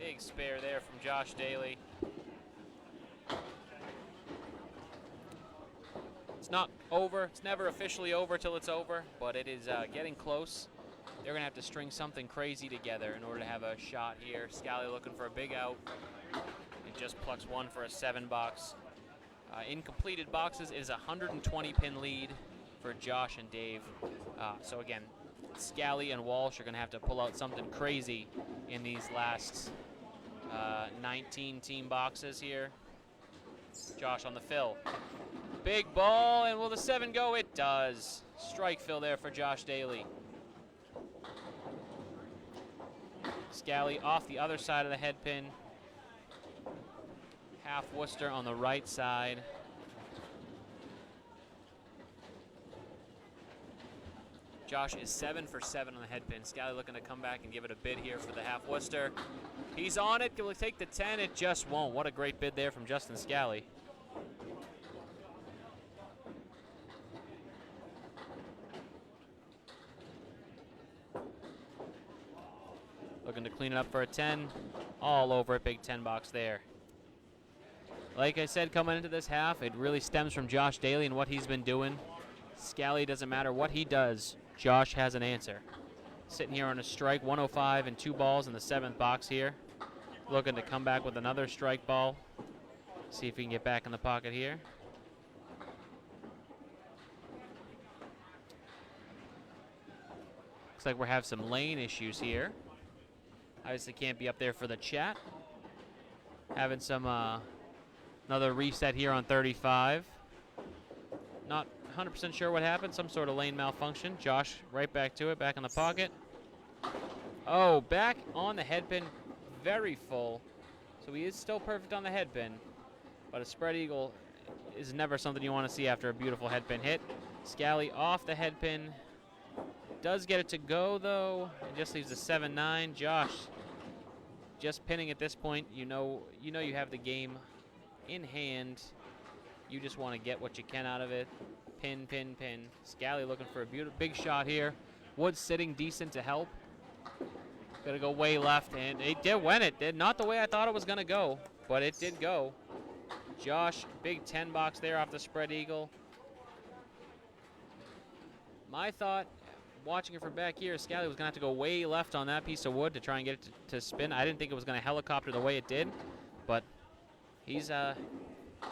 Big spare there from Josh Daly. It's not over. It's never officially over till it's over, but it is getting close. They're going to have to string something crazy together in order to have a shot here. Scally looking for a big out. It just plucks 1 for a 7 box. In completed boxes is a 120 pin lead for Josh and Dave. So again, Scally and Walsh are going to have to pull out something crazy in these last 19 team boxes here. Josh on the fill. Big ball, and will the 7 go? It does. Strike fill there for Josh Daly. Scally off the other side of the head pin. Half Worcester on the right side. Josh is 7 for 7 on the head pin. Scally looking to come back and give it a bid here for the half Worcester. He's on it. Will he take the 10? It just won't. What a great bid there from Justin Scally. Looking to clean it up for a 10. All over a big 10 box there. Like I said, coming into this half, it really stems from Josh Daly and what he's been doing. Scally, doesn't matter what he does, Josh has an answer. Sitting here on a strike, 105 and 2 balls in the 7th box here. Looking to come back with another strike ball. See if he can get back in the pocket here. Looks like we're having some lane issues here. Obviously can't be up there for the chat. Having some another reset here on 35. Not 100% sure what happened. Some sort of lane malfunction. Josh right back to it, back in the pocket. Oh, back on the headpin, very full. So he is still perfect on the headpin, but a spread eagle is never something you want to see after a beautiful headpin hit. Scally off the headpin. Does get it to go, though. It just leaves a 7-9. Josh just pinning at this point. You know you have the game in hand. You just want to get what you can out of it. Pin, pin, pin. Scally looking for a beautiful big shot here. Wood sitting decent to help. Gonna go way left, and it did win it. Did not the way I thought it was gonna go, but it did go. Josh, big 10 box there off the spread eagle. My thought, watching it from back here, Scally was gonna have to go way left on that piece of wood to try and get it to spin. I didn't think it was gonna helicopter the way it did, but he's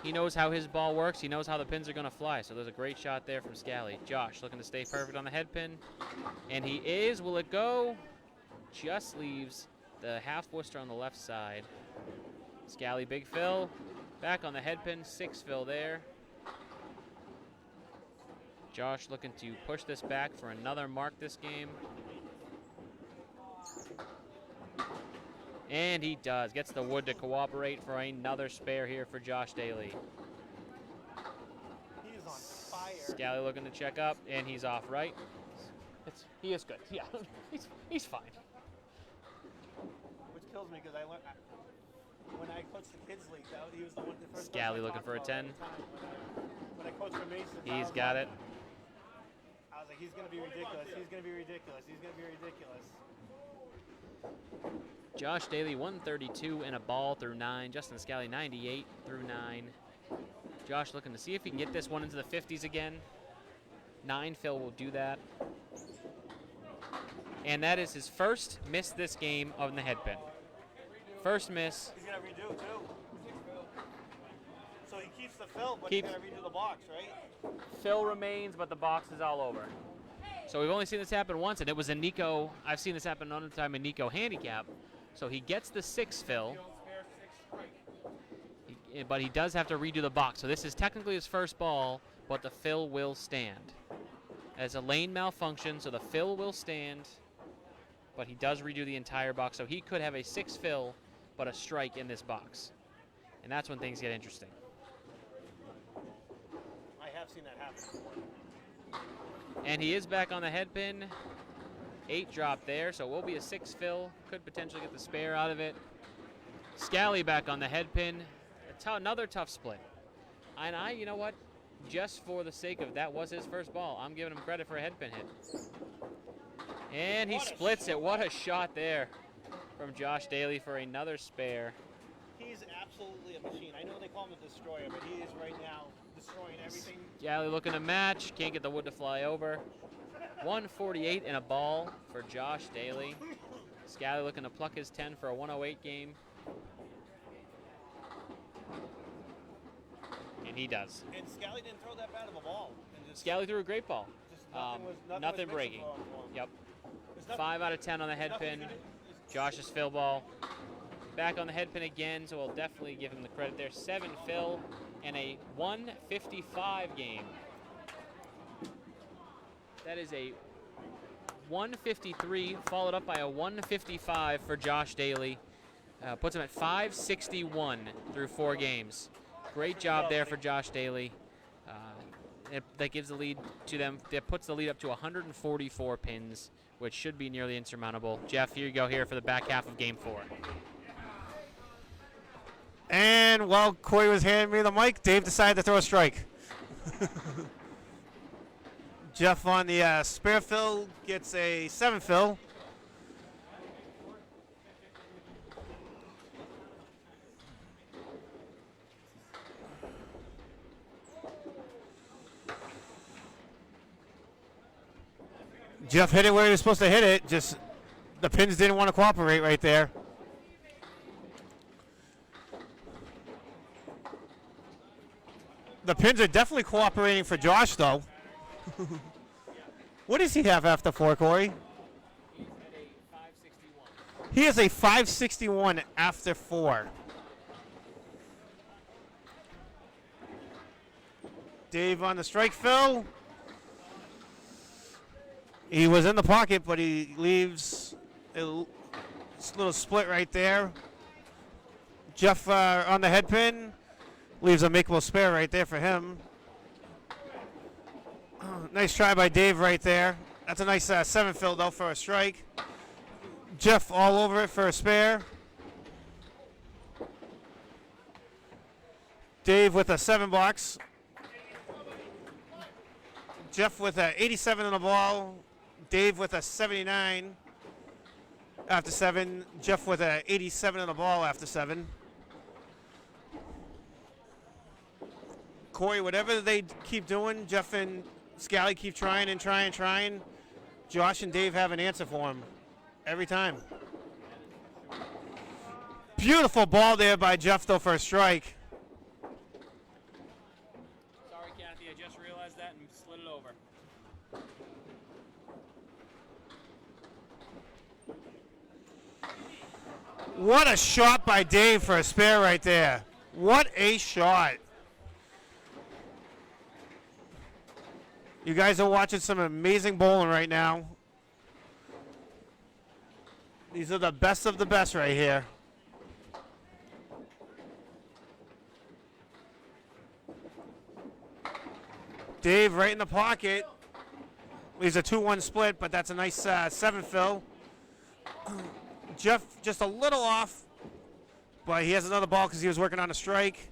he knows how his ball works. He knows how the pins are gonna fly. So there's a great shot there from Scally. Josh looking to stay perfect on the head pin, and he is. Will it go? Just leaves the half Worcester on the left side. Scally, big fill. Back on the head pin, 6 fill there. Josh looking to push this back for another mark this game. And he does. Gets the wood to cooperate for another spare here for Josh Daly. He is on fire. Scally looking to check up, and he's off right. He is good. Yeah, he's fine. Which kills me because I learned when I coached the kids league, he was the first. Scally looking for a 10. When I coached for Mason, He's got it. I was like, he's gonna be ridiculous. He's gonna be ridiculous. He's gonna be ridiculous. Josh Daly 132 and a ball through 9. Justin Scally 98 through 9. Josh looking to see if he can get this one into the 50s again. 9 fill will do that. And that is his first miss this game on the head pin. First miss. He's gonna redo too. So he keeps the fill, but Keeps- he's gonna redo the box, right? Fill remains, but the box is all over. So we've only seen this happen once, and it was a NEKO. I've seen this happen another time in NEKO handicap. So he gets the 6 fill, but he does have to redo the box. So this is technically his first ball, but the fill will stand. As a lane malfunction, so the fill will stand, but he does redo the entire box. So he could have a 6 fill, but a strike in this box. And that's when things get interesting. I have seen that happen before. And he is back on the head pin. 8 drop there, so it will be a 6 fill. Could potentially get the spare out of it. Scally back on the head pin. Another tough split. And you know what? Just for the sake of that was his first ball, I'm giving him credit for a head pin hit. And he splits it. What a shot there from Josh Daly for another spare. He's absolutely a machine. I know they call him a destroyer, but he is right now destroying everything. Scally looking to match. Can't get the wood to fly over. 148 and a ball for Josh Daly. Scally looking to pluck his 10 for a 108 game. And he does. And Scally didn't throw that bad of a ball. And just, Scally threw a great ball. just Nothing was breaking. missing for him. Yep. There's nothing- 5 out of 10 on the head nothing pin. you can do. Josh's fill ball. Back on the head pin again, so we'll definitely give him the credit there. 7 fill and a 155 game. That is a 153 followed up by a 155 for Josh Daly. Puts him at 561 through 4 games. Great job there for Josh Daly. That gives the lead to them. That puts the lead up to 144 pins, which should be nearly insurmountable. Jeff, here you go here for the back half of Game 4. And while Corey was handing me the mic, Dave decided to throw a strike. Jeff on the spare fill gets a 7 fill. Jeff hit it where he was supposed to hit it, just the pins didn't want to cooperate right there. The pins are definitely cooperating for Josh, though. What does he have after 4, Corey? He's at a 561. He is a 561 after 4. Dave on the strike, Phil. He was in the pocket, but he leaves a little split right there. Jeff on the head pin. Leaves a makeable spare right there for him. Nice try by Dave right there. That's a nice 7 fill, though, for a strike. Jeff all over it for a spare. Dave with a 7 box. Jeff with a 87 on the ball. Dave with a 79 after 7. Jeff with a 87 on the ball after 7. Corey, whatever they keep doing, Jeff and Scally keep trying and trying. Josh and Dave have an answer for him every time. Beautiful ball there by Jeff, though, for a strike. Sorry, Kathy, I just realized that and slid it over. What a shot by Dave for a spare right there. What a shot. You guys are watching some amazing bowling right now. These are the best of the best right here. Dave right in the pocket. Leaves a 2-1 split, but that's a nice 7 fill. Jeff just a little off, but he has another ball because he was working on a strike.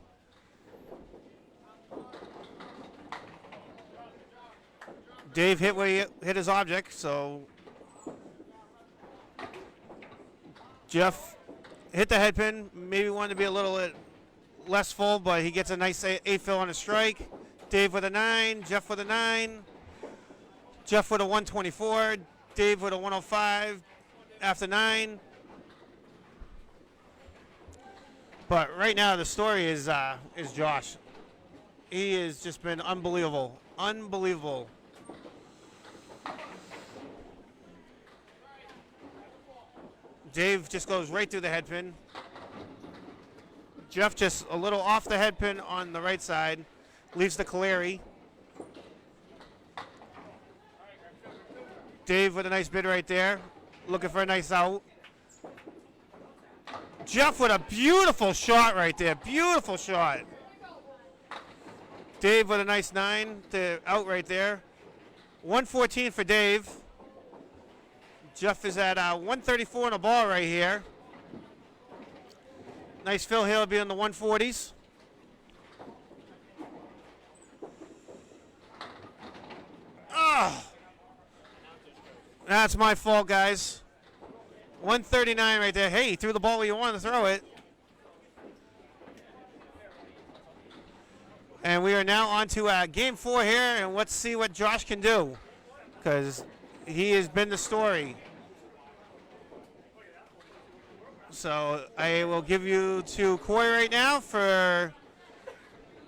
Dave hit where he hit his object, so Jeff hit the head pin. Maybe wanted to be a little bit less full, but he gets a nice 8 fill on a strike. Dave with a 9, Jeff with a 9, Jeff with a 124, Dave with a 105 after 9. But right now the story is Josh. He has just been unbelievable. Unbelievable. Dave just goes right through the head pin. Jeff just a little off the head pin on the right side. Leaves the Caleri. Dave with a nice bid right there. Looking for a nice out. Jeff with a beautiful shot right there. Beautiful shot. Dave with a nice 9 to out right there. 114 for Dave. Jeff is at 134 on the ball right here. Nice fill here will be on the 140s. Oh, that's my fault, guys. 139 right there. Hey, he threw the ball where you wanted to throw it. And we are now on to game 4 here, and let's see what Josh can do, because he has been the story. So I will give you to Corey right now for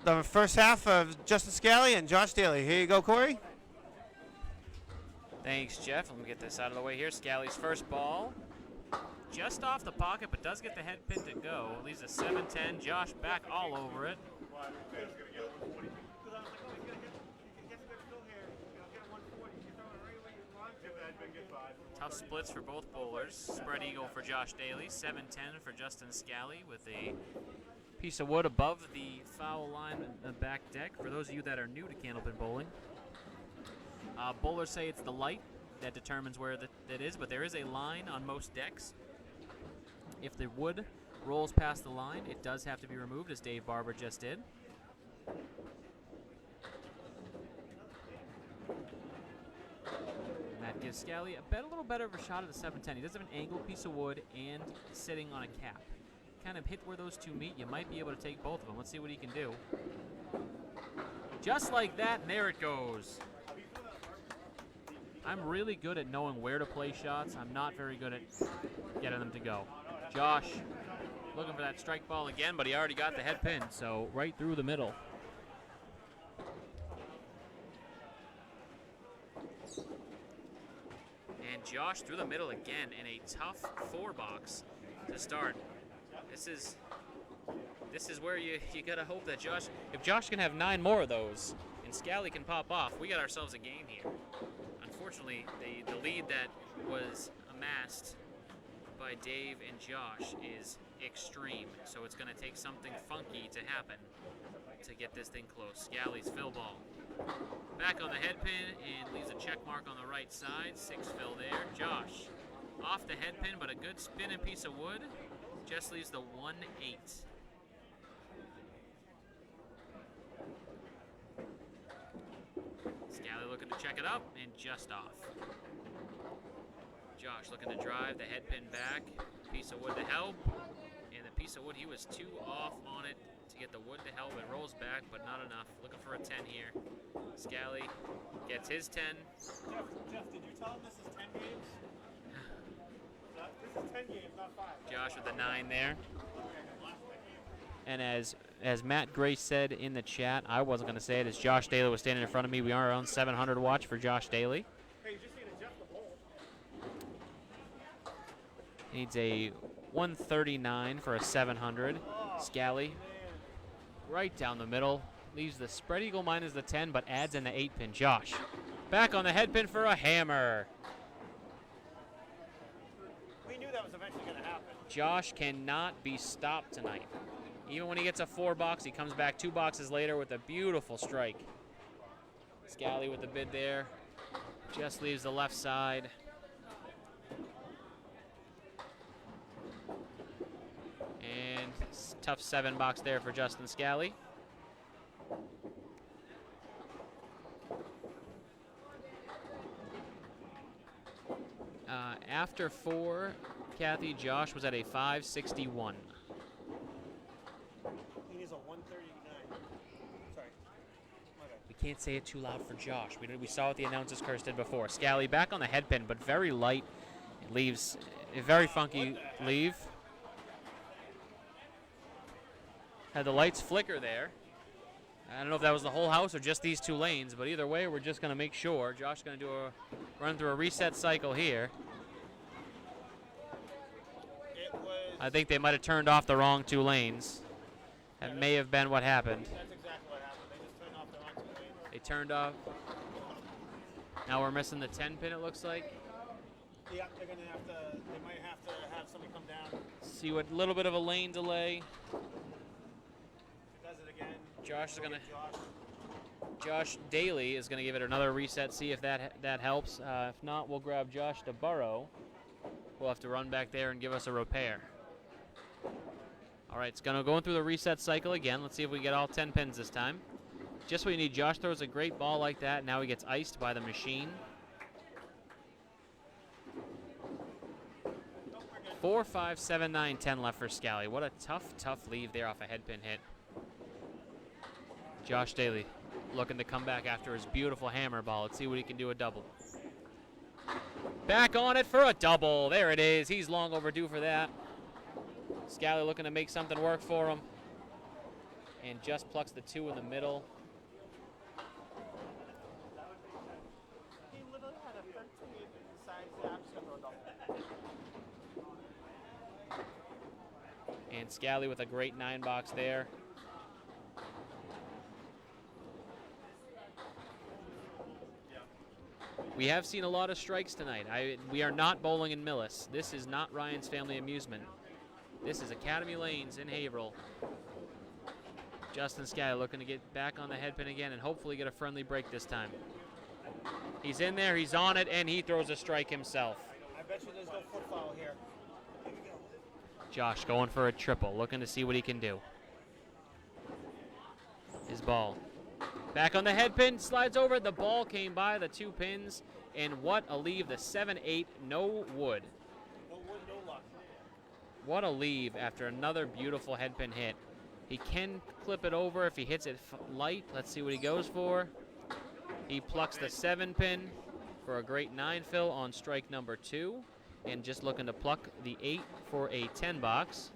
the first half of Justin Scally and Josh Daly. Here you go, Corey. Thanks, Jeff. Let me get this out of the way here. Scally's first ball. Just off the pocket, but does get the head pin to go. Leaves a 7-10. Josh back all over it. Tough splits for both bowlers. Spread eagle for Josh Daly. 7-10 for Justin Scally with a piece of wood above the foul line in the back deck. For those of you that are new to candlepin bowling, bowlers say it's the light that determines where that is, but there is a line on most decks. If the wood rolls past the line, it does have to be removed, as Dave Barber just did. And that gives Scally a little better of a shot at the 7-10. He does have an angled piece of wood and sitting on a cap. Kind of hit where those two meet. You might be able to take both of them. Let's see what he can do. Just like that, and there it goes. I'm really good at knowing where to play shots. I'm not very good at getting them to go. Josh looking for that strike ball again, but he already got the head pin, so right through the middle. And Josh through the middle again in a tough 4-box to start. This is where you gotta hope that Josh, if Josh can have 9 more of those and Scally can pop off, we got ourselves a game here. Unfortunately, the lead that was amassed by Dave and Josh is extreme, so it's gonna take something funky to happen to get this thing close. Scally's fill ball. Back on the head pin and leaves a check mark on the right side. 6 fill there. Josh off the head pin, but a good spinning piece of wood. Just leaves the 1-8. Scally looking to check it up and just off. Josh looking to drive the head pin back. Piece of wood to help. And the piece of wood, he was 2 off on it to get the wood to help. It rolls back, but not enough. Looking for a 10 here. Scally gets his 10. Jeff, did you tell him this is 10 games? This is 10 games, not 5. Josh with the 9 there. And as Matt Grace said in the chat, I wasn't going to say it, as Josh Daly was standing in front of me. We are around 700 watch for Josh Daly. Hey, you just need to Jeff the bowl. Needs a 139 for a 700. Scally right down the middle. Leaves the spread eagle minus the 10, but adds in the 8 pin. Josh back on the head pin for a hammer. We knew that was eventually going to happen. Josh cannot be stopped tonight. Even when he gets a 4-box, he comes back 2 boxes later with a beautiful strike. Scally with the bid there. Just leaves the left side. And tough 7-box there for Justin Scally. After 4, Kathy, Josh was at a 561. He needs a 139. Sorry. My bad. We can't say it too loud for Josh. We saw what the announcer's curse did before. Scally back on the head pin, but very light. It leaves a very funky leave. Had the lights flicker there. I don't know if that was the whole house or just these 2 lanes, but either way, we're just going to make sure. Josh is going to do a run through a reset cycle here. I think they might have turned off the wrong 2 lanes. That may have been what happened. That's exactly what happened. They just turned off the wrong 2 lanes. They turned off. Now we're missing the 10 pin, it looks like. Yeah, they're going to have to, they might have to have somebody come down. See what little bit of a lane delay. Does it again. Josh is Go going get to. Josh Daly is going to give it another reset, see if that helps. If not, we'll grab Josh DeBurrow. We'll have to run back there and give us a repair. All right, it's going through the reset cycle again. Let's see if we get all 10 pins this time. Just what you need. Josh throws a great ball like that. Now he gets iced by the machine. 4, 5, 7, 9, 10 left for Scally. What a tough leave there off a head pin hit. Josh Daly looking to come back after his beautiful hammer ball. Let's see what he can do a double. Back on it for a double. There it is. He's long overdue for that. Scally looking to make something work for him. And just plucks the 2 in the middle. He literally had a 13 size. Yeah, I'm just going to throw a double. And Scally with a great 9-box there. We have seen a lot of strikes tonight. We are not bowling in Millis. This is not Ryan's Family Amusement. This is Academy Lanes in Haverhill. Justin Scally looking to get back on the head pin again and hopefully get a friendly break this time. He's in there, he's on it, and he throws a strike himself. I bet you there's no foot foul here. Here we go. Josh going for a triple, looking to see what he can do. His ball. Back on the head pin, slides over. The ball came by the 2 pins, and what a leave. The 7-8, no wood. No wood, no luck. What a leave after another beautiful head pin hit. He can clip it over if he hits it light. Let's see what he goes for. He plucks the 7 pin for a great 9 fill on strike number 2, and just looking to pluck the 8 for a 10-box.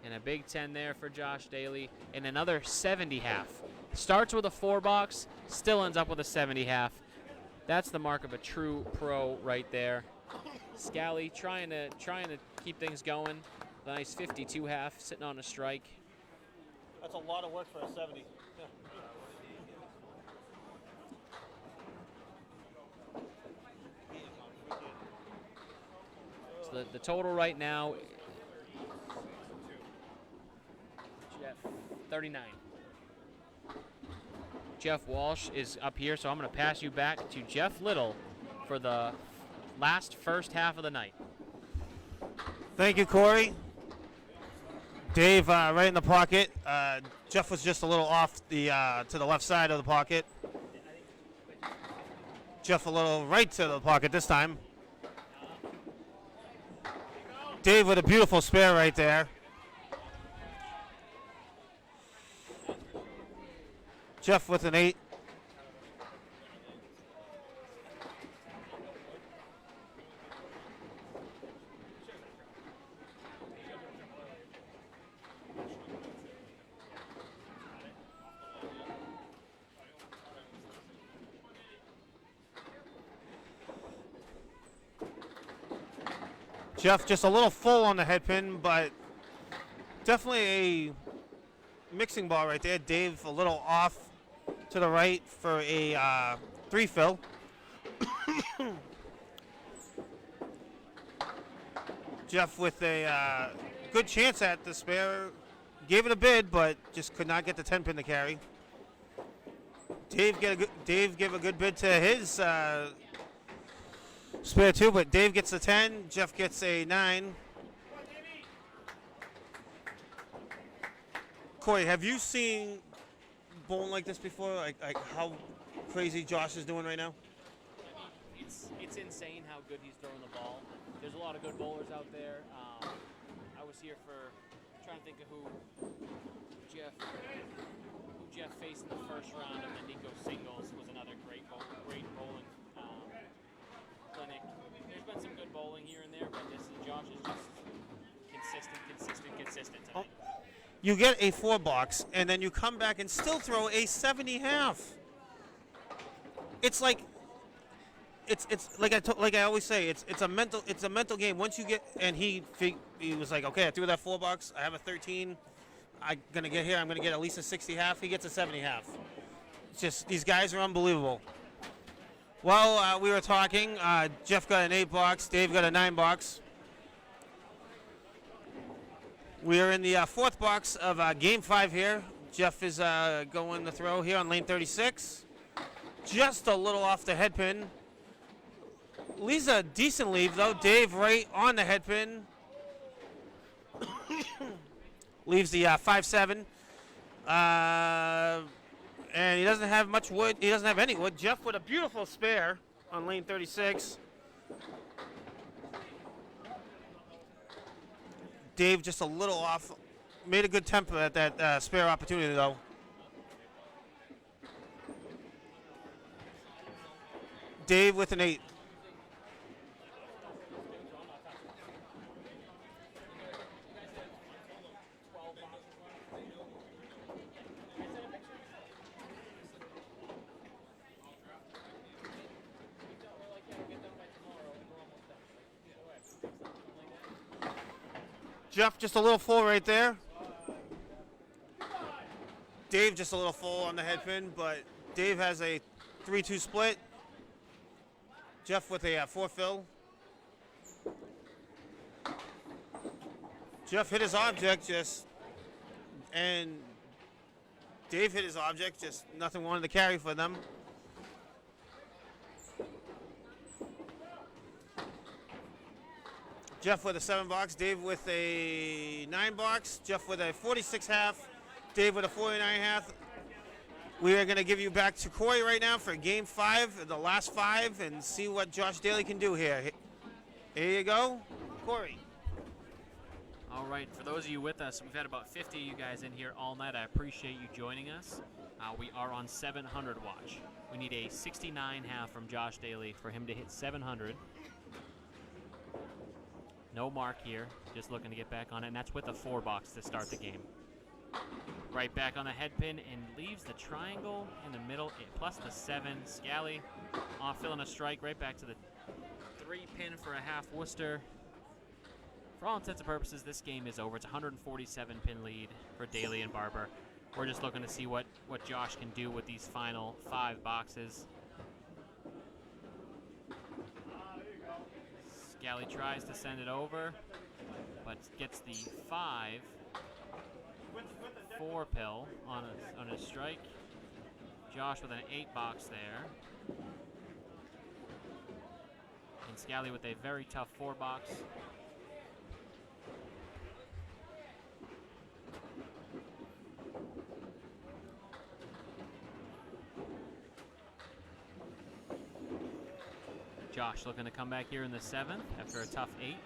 And a big 10 there for Josh Daly, and another 70 half. Starts with a 4-box, still ends up with a 70 half. That's the mark of a true pro right there. Scally trying to keep things going. Nice 52 half, sitting on a strike. That's a lot of work for a 70. Yeah. So the total right now, Jeff, 39. Jeff Walsh is up here, so I'm going to pass you back to Jeff Little for the first half of the night. Thank you, Corey. Dave right in the pocket. Jeff was just a little off the to the left side of the pocket. Jeff a little right to the pocket this time. Dave with a beautiful spare right there. Jeff with an 8. Jeff just a little full on the head pin, but definitely a mixing ball right there. Dave a little off to the right for a 3 fill. Jeff with a good chance at the spare. Gave it a bid, but just could not get the 10 pin to carry. Dave give a good bid to his spare 2, but Dave gets a 10. Jeff gets a 9. Corey, have you seen bowling like this before? Like how crazy Josh is doing right now? It's insane how good he's throwing the ball. There's a lot of good bowlers out there. I was here for trying to think of who Jeff faced in the first round of the NEKO singles. Was another great bowling clinic. There's been some good bowling here and there, but Josh is just consistent tonight. You get a 4 box, and then you come back and still throw a 70 half. It's like I always say, it's a mental game. Once you get, and he was like, okay, I threw that 4 box. I have a 13. I'm gonna get here. I'm gonna get at least a 60 half. He gets a 70 half. It's just these guys are unbelievable. Well, we were talking. Jeff got an 8 box. Dave got a 9 box. We are in the 4th box of Game 5 here. Jeff is going to throw here on lane 36. Just a little off the head pin. Leaves a decent leave, though. Dave right on the head pin. Leaves the 5-7. And he doesn't have much wood. He doesn't have any wood. Jeff with a beautiful spare on lane 36. Dave just a little off. Made a good tempo at that spare opportunity, though. Dave with an 8. Jeff just a little full right there. Dave just a little full on the head pin, but Dave has a 3-2 split. Jeff with a 4 fill. Jeff hit his object and Dave hit his object, just nothing wanted to carry for them. Jeff with a 7 box, Dave with a 9 box, Jeff with a 46 half, Dave with a 49 half. We are going to give you back to Corey right now for Game 5, the last 5, and see what Josh Daly can do here. Here you go, Corey. All right, for those of you with us, we've had about 50 of you guys in here all night. I appreciate you joining us. We are on 700 watch. We need a 69 half from Josh Daly for him to hit 700. No mark here, just looking to get back on it, and that's with a 4 box to start the game. Right back on the head pin and leaves the triangle in the middle, plus the 7. Scally off filling a strike, right back to the 3 pin for a half Worcester. For all intents and purposes, this game is over. It's a 147 pin lead for Daly and Barber. We're just looking to see what Josh can do with these final 5 boxes. Scally tries to send it over, but gets the 5-4 pill on a strike. Josh with an 8 box there. And Scally with a very tough 4 box. Josh looking to come back here in the 7th after a tough 8.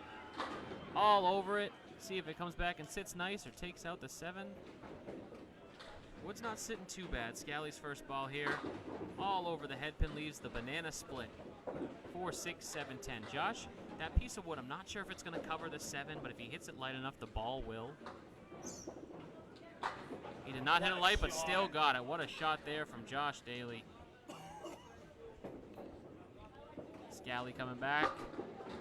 All over it. See if it comes back and sits nice or takes out the 7. Wood's not sitting too bad. Scally's first ball here. All over the head pin, leaves the banana split. 4, 6, 7, 10. Josh, that piece of wood, I'm not sure if it's going to cover the 7, but if he hits it light enough, the ball will. He did not hit it light, but still got it. What a shot there from Josh Daly. Scally coming back.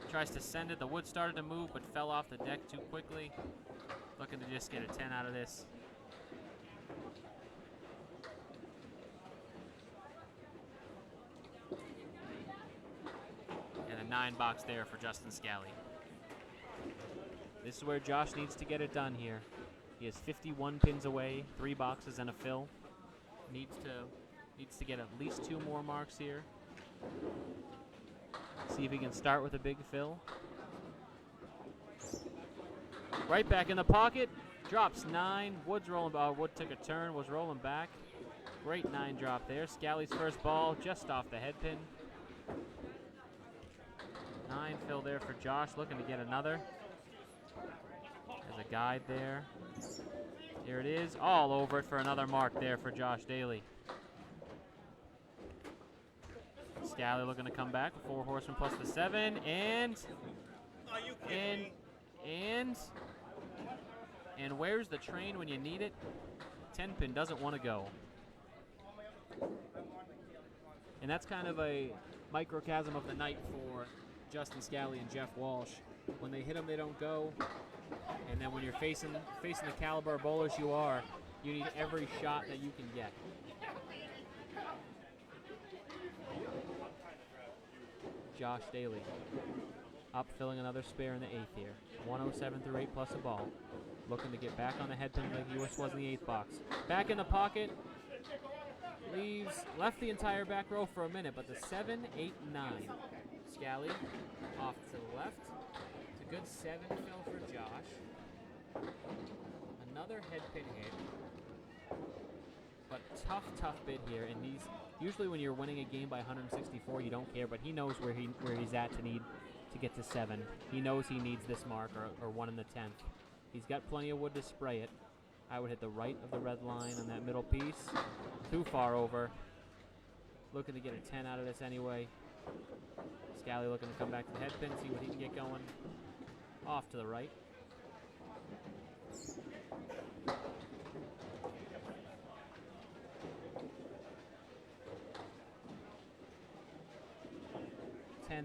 Tries to send it. The wood started to move, but fell off the deck too quickly. Looking to just get a 10 out of this. And a 9 box there for Justin Scally. This is where Josh needs to get it done here. He has 51 pins away, 3 boxes and a fill. Needs to get at least 2 more marks here. See if he can start with a big fill. Right back in the pocket. Drops 9. Wood's rolling. Wood took a turn. Was rolling back. Great 9 drop there. Scally's first ball just off the head pin. 9 fill there for Josh. Looking to get another. There's a guide there. Here it is. All over it for another mark there for Josh Daly. Scally looking to come back. 4 horsemen plus the 7, and where's the train when you need it? 10 pin doesn't want to go. And that's kind of a microcosm of the night for Justin Scally and Jeff Walsh. When they hit them, they don't go. And then when you're facing the caliber of bowlers you are, you need every shot that you can get. Josh Daly up filling another spare in the 8th here. 107 through 8 plus a ball. Looking to get back on the head pin like he was in the 8th box. Back in the pocket. Left the entire back row for a minute, but the 7, 8, 9. Scally off to the left. It's a good 7 fill for Josh. Another head pin hit. But tough bid here. And usually when you're winning a game by 164, you don't care, but he knows where he's at to get to 7. He knows he needs this mark or 1 in the 10th. He's got plenty of wood to spray it. I would hit the right of the red line on that middle piece. Too far over. Looking to get a 10 out of this anyway. Scally looking to come back to the head pin, see what he can get going. Off to the right.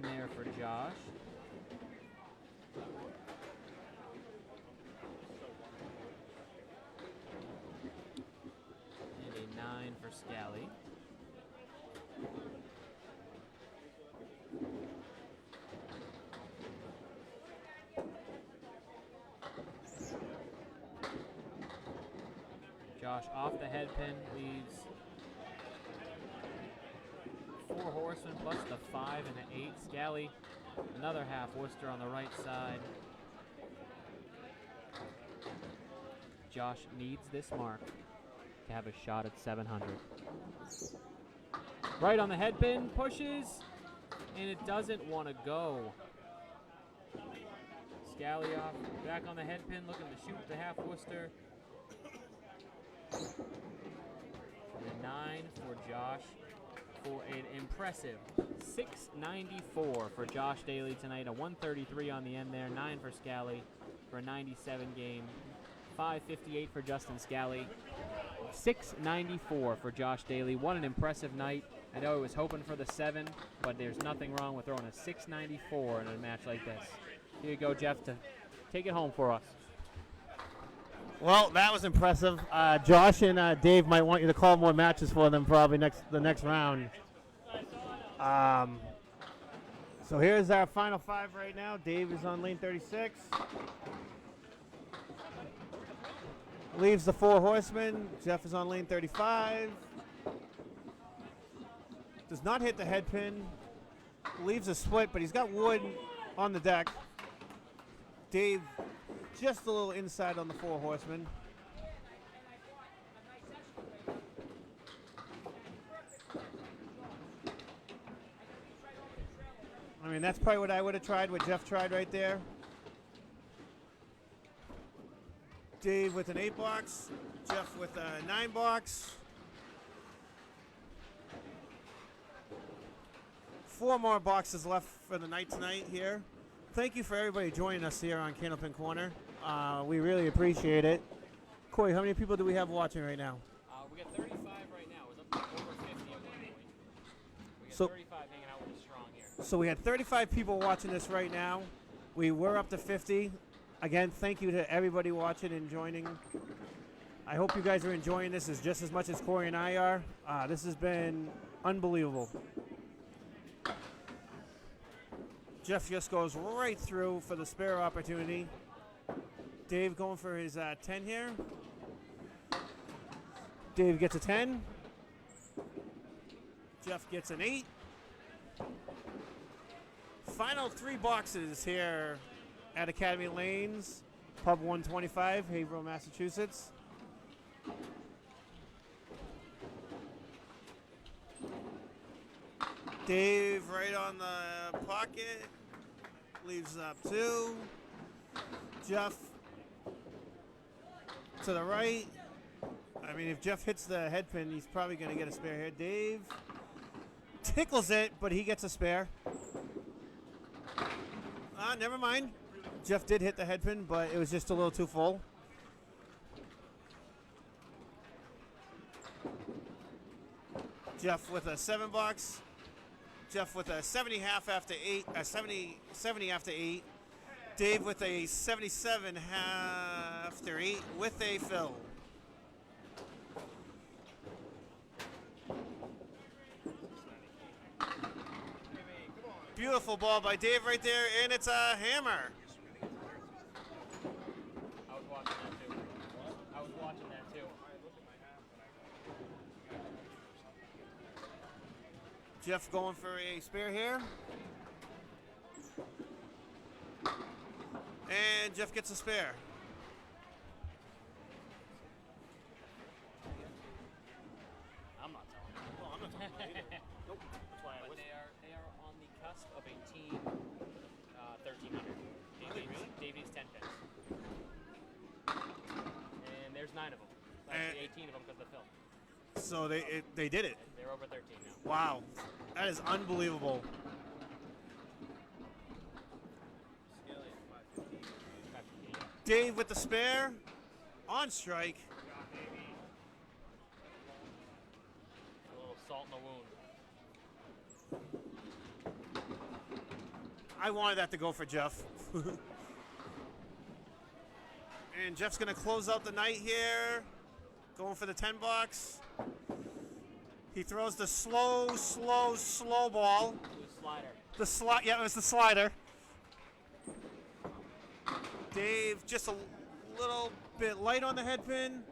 There for Josh. And a 9 for Scally. Josh off the head pin, leaves 4 horsemen plus the 5 and the 8. Scally, another half Worcester on the right side. Josh needs this mark to have a shot at 700. Right on the head pin, pushes, and it doesn't want to go. Scally off, back on the head pin, looking to shoot the half Worcester. And a 9 for Josh. For an impressive 694 for Josh Daly tonight. A 133 on the end there. 9 for Scally for a 97 game. 558 for Justin Scally. 694 for Josh Daly. What an impressive night. I know he was hoping for the 7, but there's nothing wrong with throwing a 694 in a match like this. Here you go, Jeff, to take it home for us. Well, that was impressive. Josh and Dave might want you to call more matches for them probably the next round. So here's our final 5 right now. Dave is on lane 36. Leaves the 4 horsemen. Jeff is on lane 35. Does not hit the head pin. Leaves a split, but he's got wood on the deck. Dave just a little inside on the 4 horsemen. I mean, that's probably what I would have tried, what Jeff tried right there. Dave with an 8 box, Jeff with a 9 box. 4 more boxes left for the night tonight here. Thank you for everybody joining us here on Candlepin Corner. We really appreciate it. Corey, how many people do we have watching right now? We got 35 right now. It was up to over 50 at one point. We got So- 35 hanging out with us strong here. So we had 35 people watching this right now. We were up to 50. Again, thank you to everybody watching and joining. I hope you guys are enjoying this just as much as Corey and I are. This has been unbelievable. Jeff just goes right through for the spare opportunity. Dave going for his 10 here. Dave gets a 10. Jeff gets an 8. Final 3 boxes here at Academy Lanes, Pub 125, Haverhill, Massachusetts. Dave right on the pocket, leaves up 2. Jeff to the right. I mean, if Jeff hits the head pin, he's probably going to get a spare here. Dave tickles it, but he gets a spare. Never mind. Jeff did hit the head pin, but it was just a little too full. Jeff with a 7 box. Jeff with a 70 half after 8, 70 after 8. Dave with a 77 half after 8 with a fill. Beautiful ball by Dave right there, and it's a hammer. I was watching that too. I was watching that too. Jeff going for a spare here. And Jeff gets a spare. I'm not telling you. Well, I'm not talking about it either. Nope. That's why I But was. they are on the cusp of a team 1300. Dave needs 10 pins. And there's 9 of them. Actually, 18 of them because of the film. So they did it. They're over 13 now. Wow. That is unbelievable. Dave with the spare. On strike. A little salt in the wound. I wanted that to go for Jeff. And Jeff's going to close out the night here. Going for the 10 box. He throws the slow ball. Loose slider. Yeah, it was the slider. Dave just a little bit light on the head pin.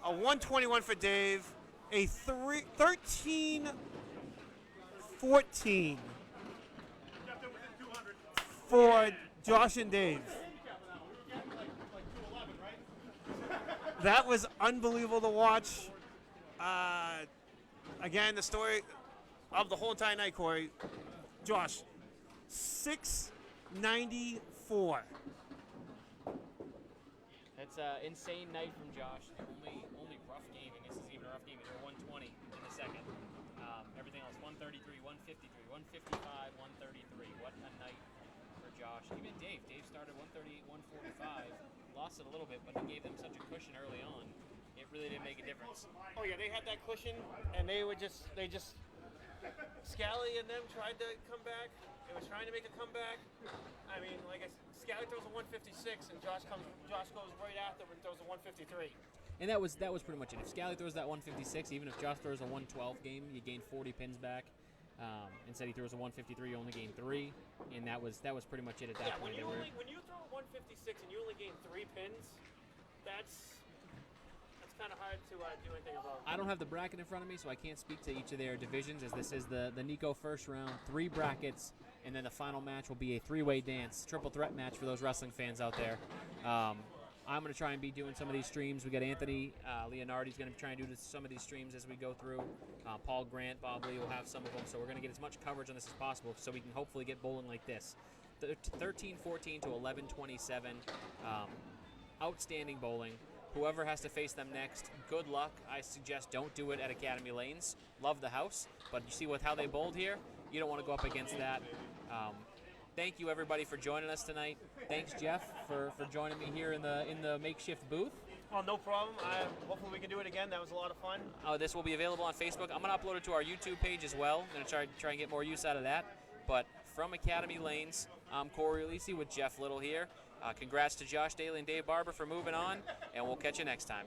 A 121 for Dave. A 13-14 for Josh and Dave. That was unbelievable to watch. Again, the story of the whole entire night, Corey. Josh, 694. That's an insane night from Josh. The only rough game, and this is even a rough game, is 120 in the second. Everything else, 133, 153, 155, 133. What a night for Josh. Even Dave. Dave started 138, 145. lost it a little bit, but he gave them such a cushion early on. It really didn't make a difference. Oh yeah, they had that cushion, and they Scally and them tried to come back. They were trying to make a comeback. I mean, like I said, Scally throws a 156, and Josh goes right after and throws a 153. And that was pretty much it. If Scally throws that 156, even if Josh throws a 112 game, you gain 40 pins back. Instead, he throws a 153, you only gain 3, and that was pretty much it at that point. When you throw a 156 and you only gain 3 pins, that's kind of hard to do anything about. I don't have the bracket in front of me, so I can't speak to each of their divisions, as this is the NEKO first round, 3 brackets, and then the final match will be a 3-way dance, triple threat match for those wrestling fans out there. I'm going to try and be doing some of these streams. We got Anthony Leonardi's going to try and do some of these streams as we go through. Paul Grant, Bob Lee will have some of them, so we're going to get as much coverage on this as possible so we can hopefully get bowling like this. 13-14 to 11-27. Outstanding bowling. Whoever has to face them next, good luck. I suggest don't do it at Academy Lanes. Love the house, but you see with how they bowled here, you don't want to go up against that. Thank you everybody for joining us tonight. Thanks Jeff for joining me here in the makeshift booth. Oh, no problem. Hopefully we can do it again. That was a lot of fun. This will be available on Facebook. I'm going to upload it to our YouTube page as well. I'm going to try and get more use out of that. But from Academy Lanes, I'm Corey Lisi with Jeff Little here. Congrats to Josh Daly and Dave Barber for moving on, and we'll catch you next time.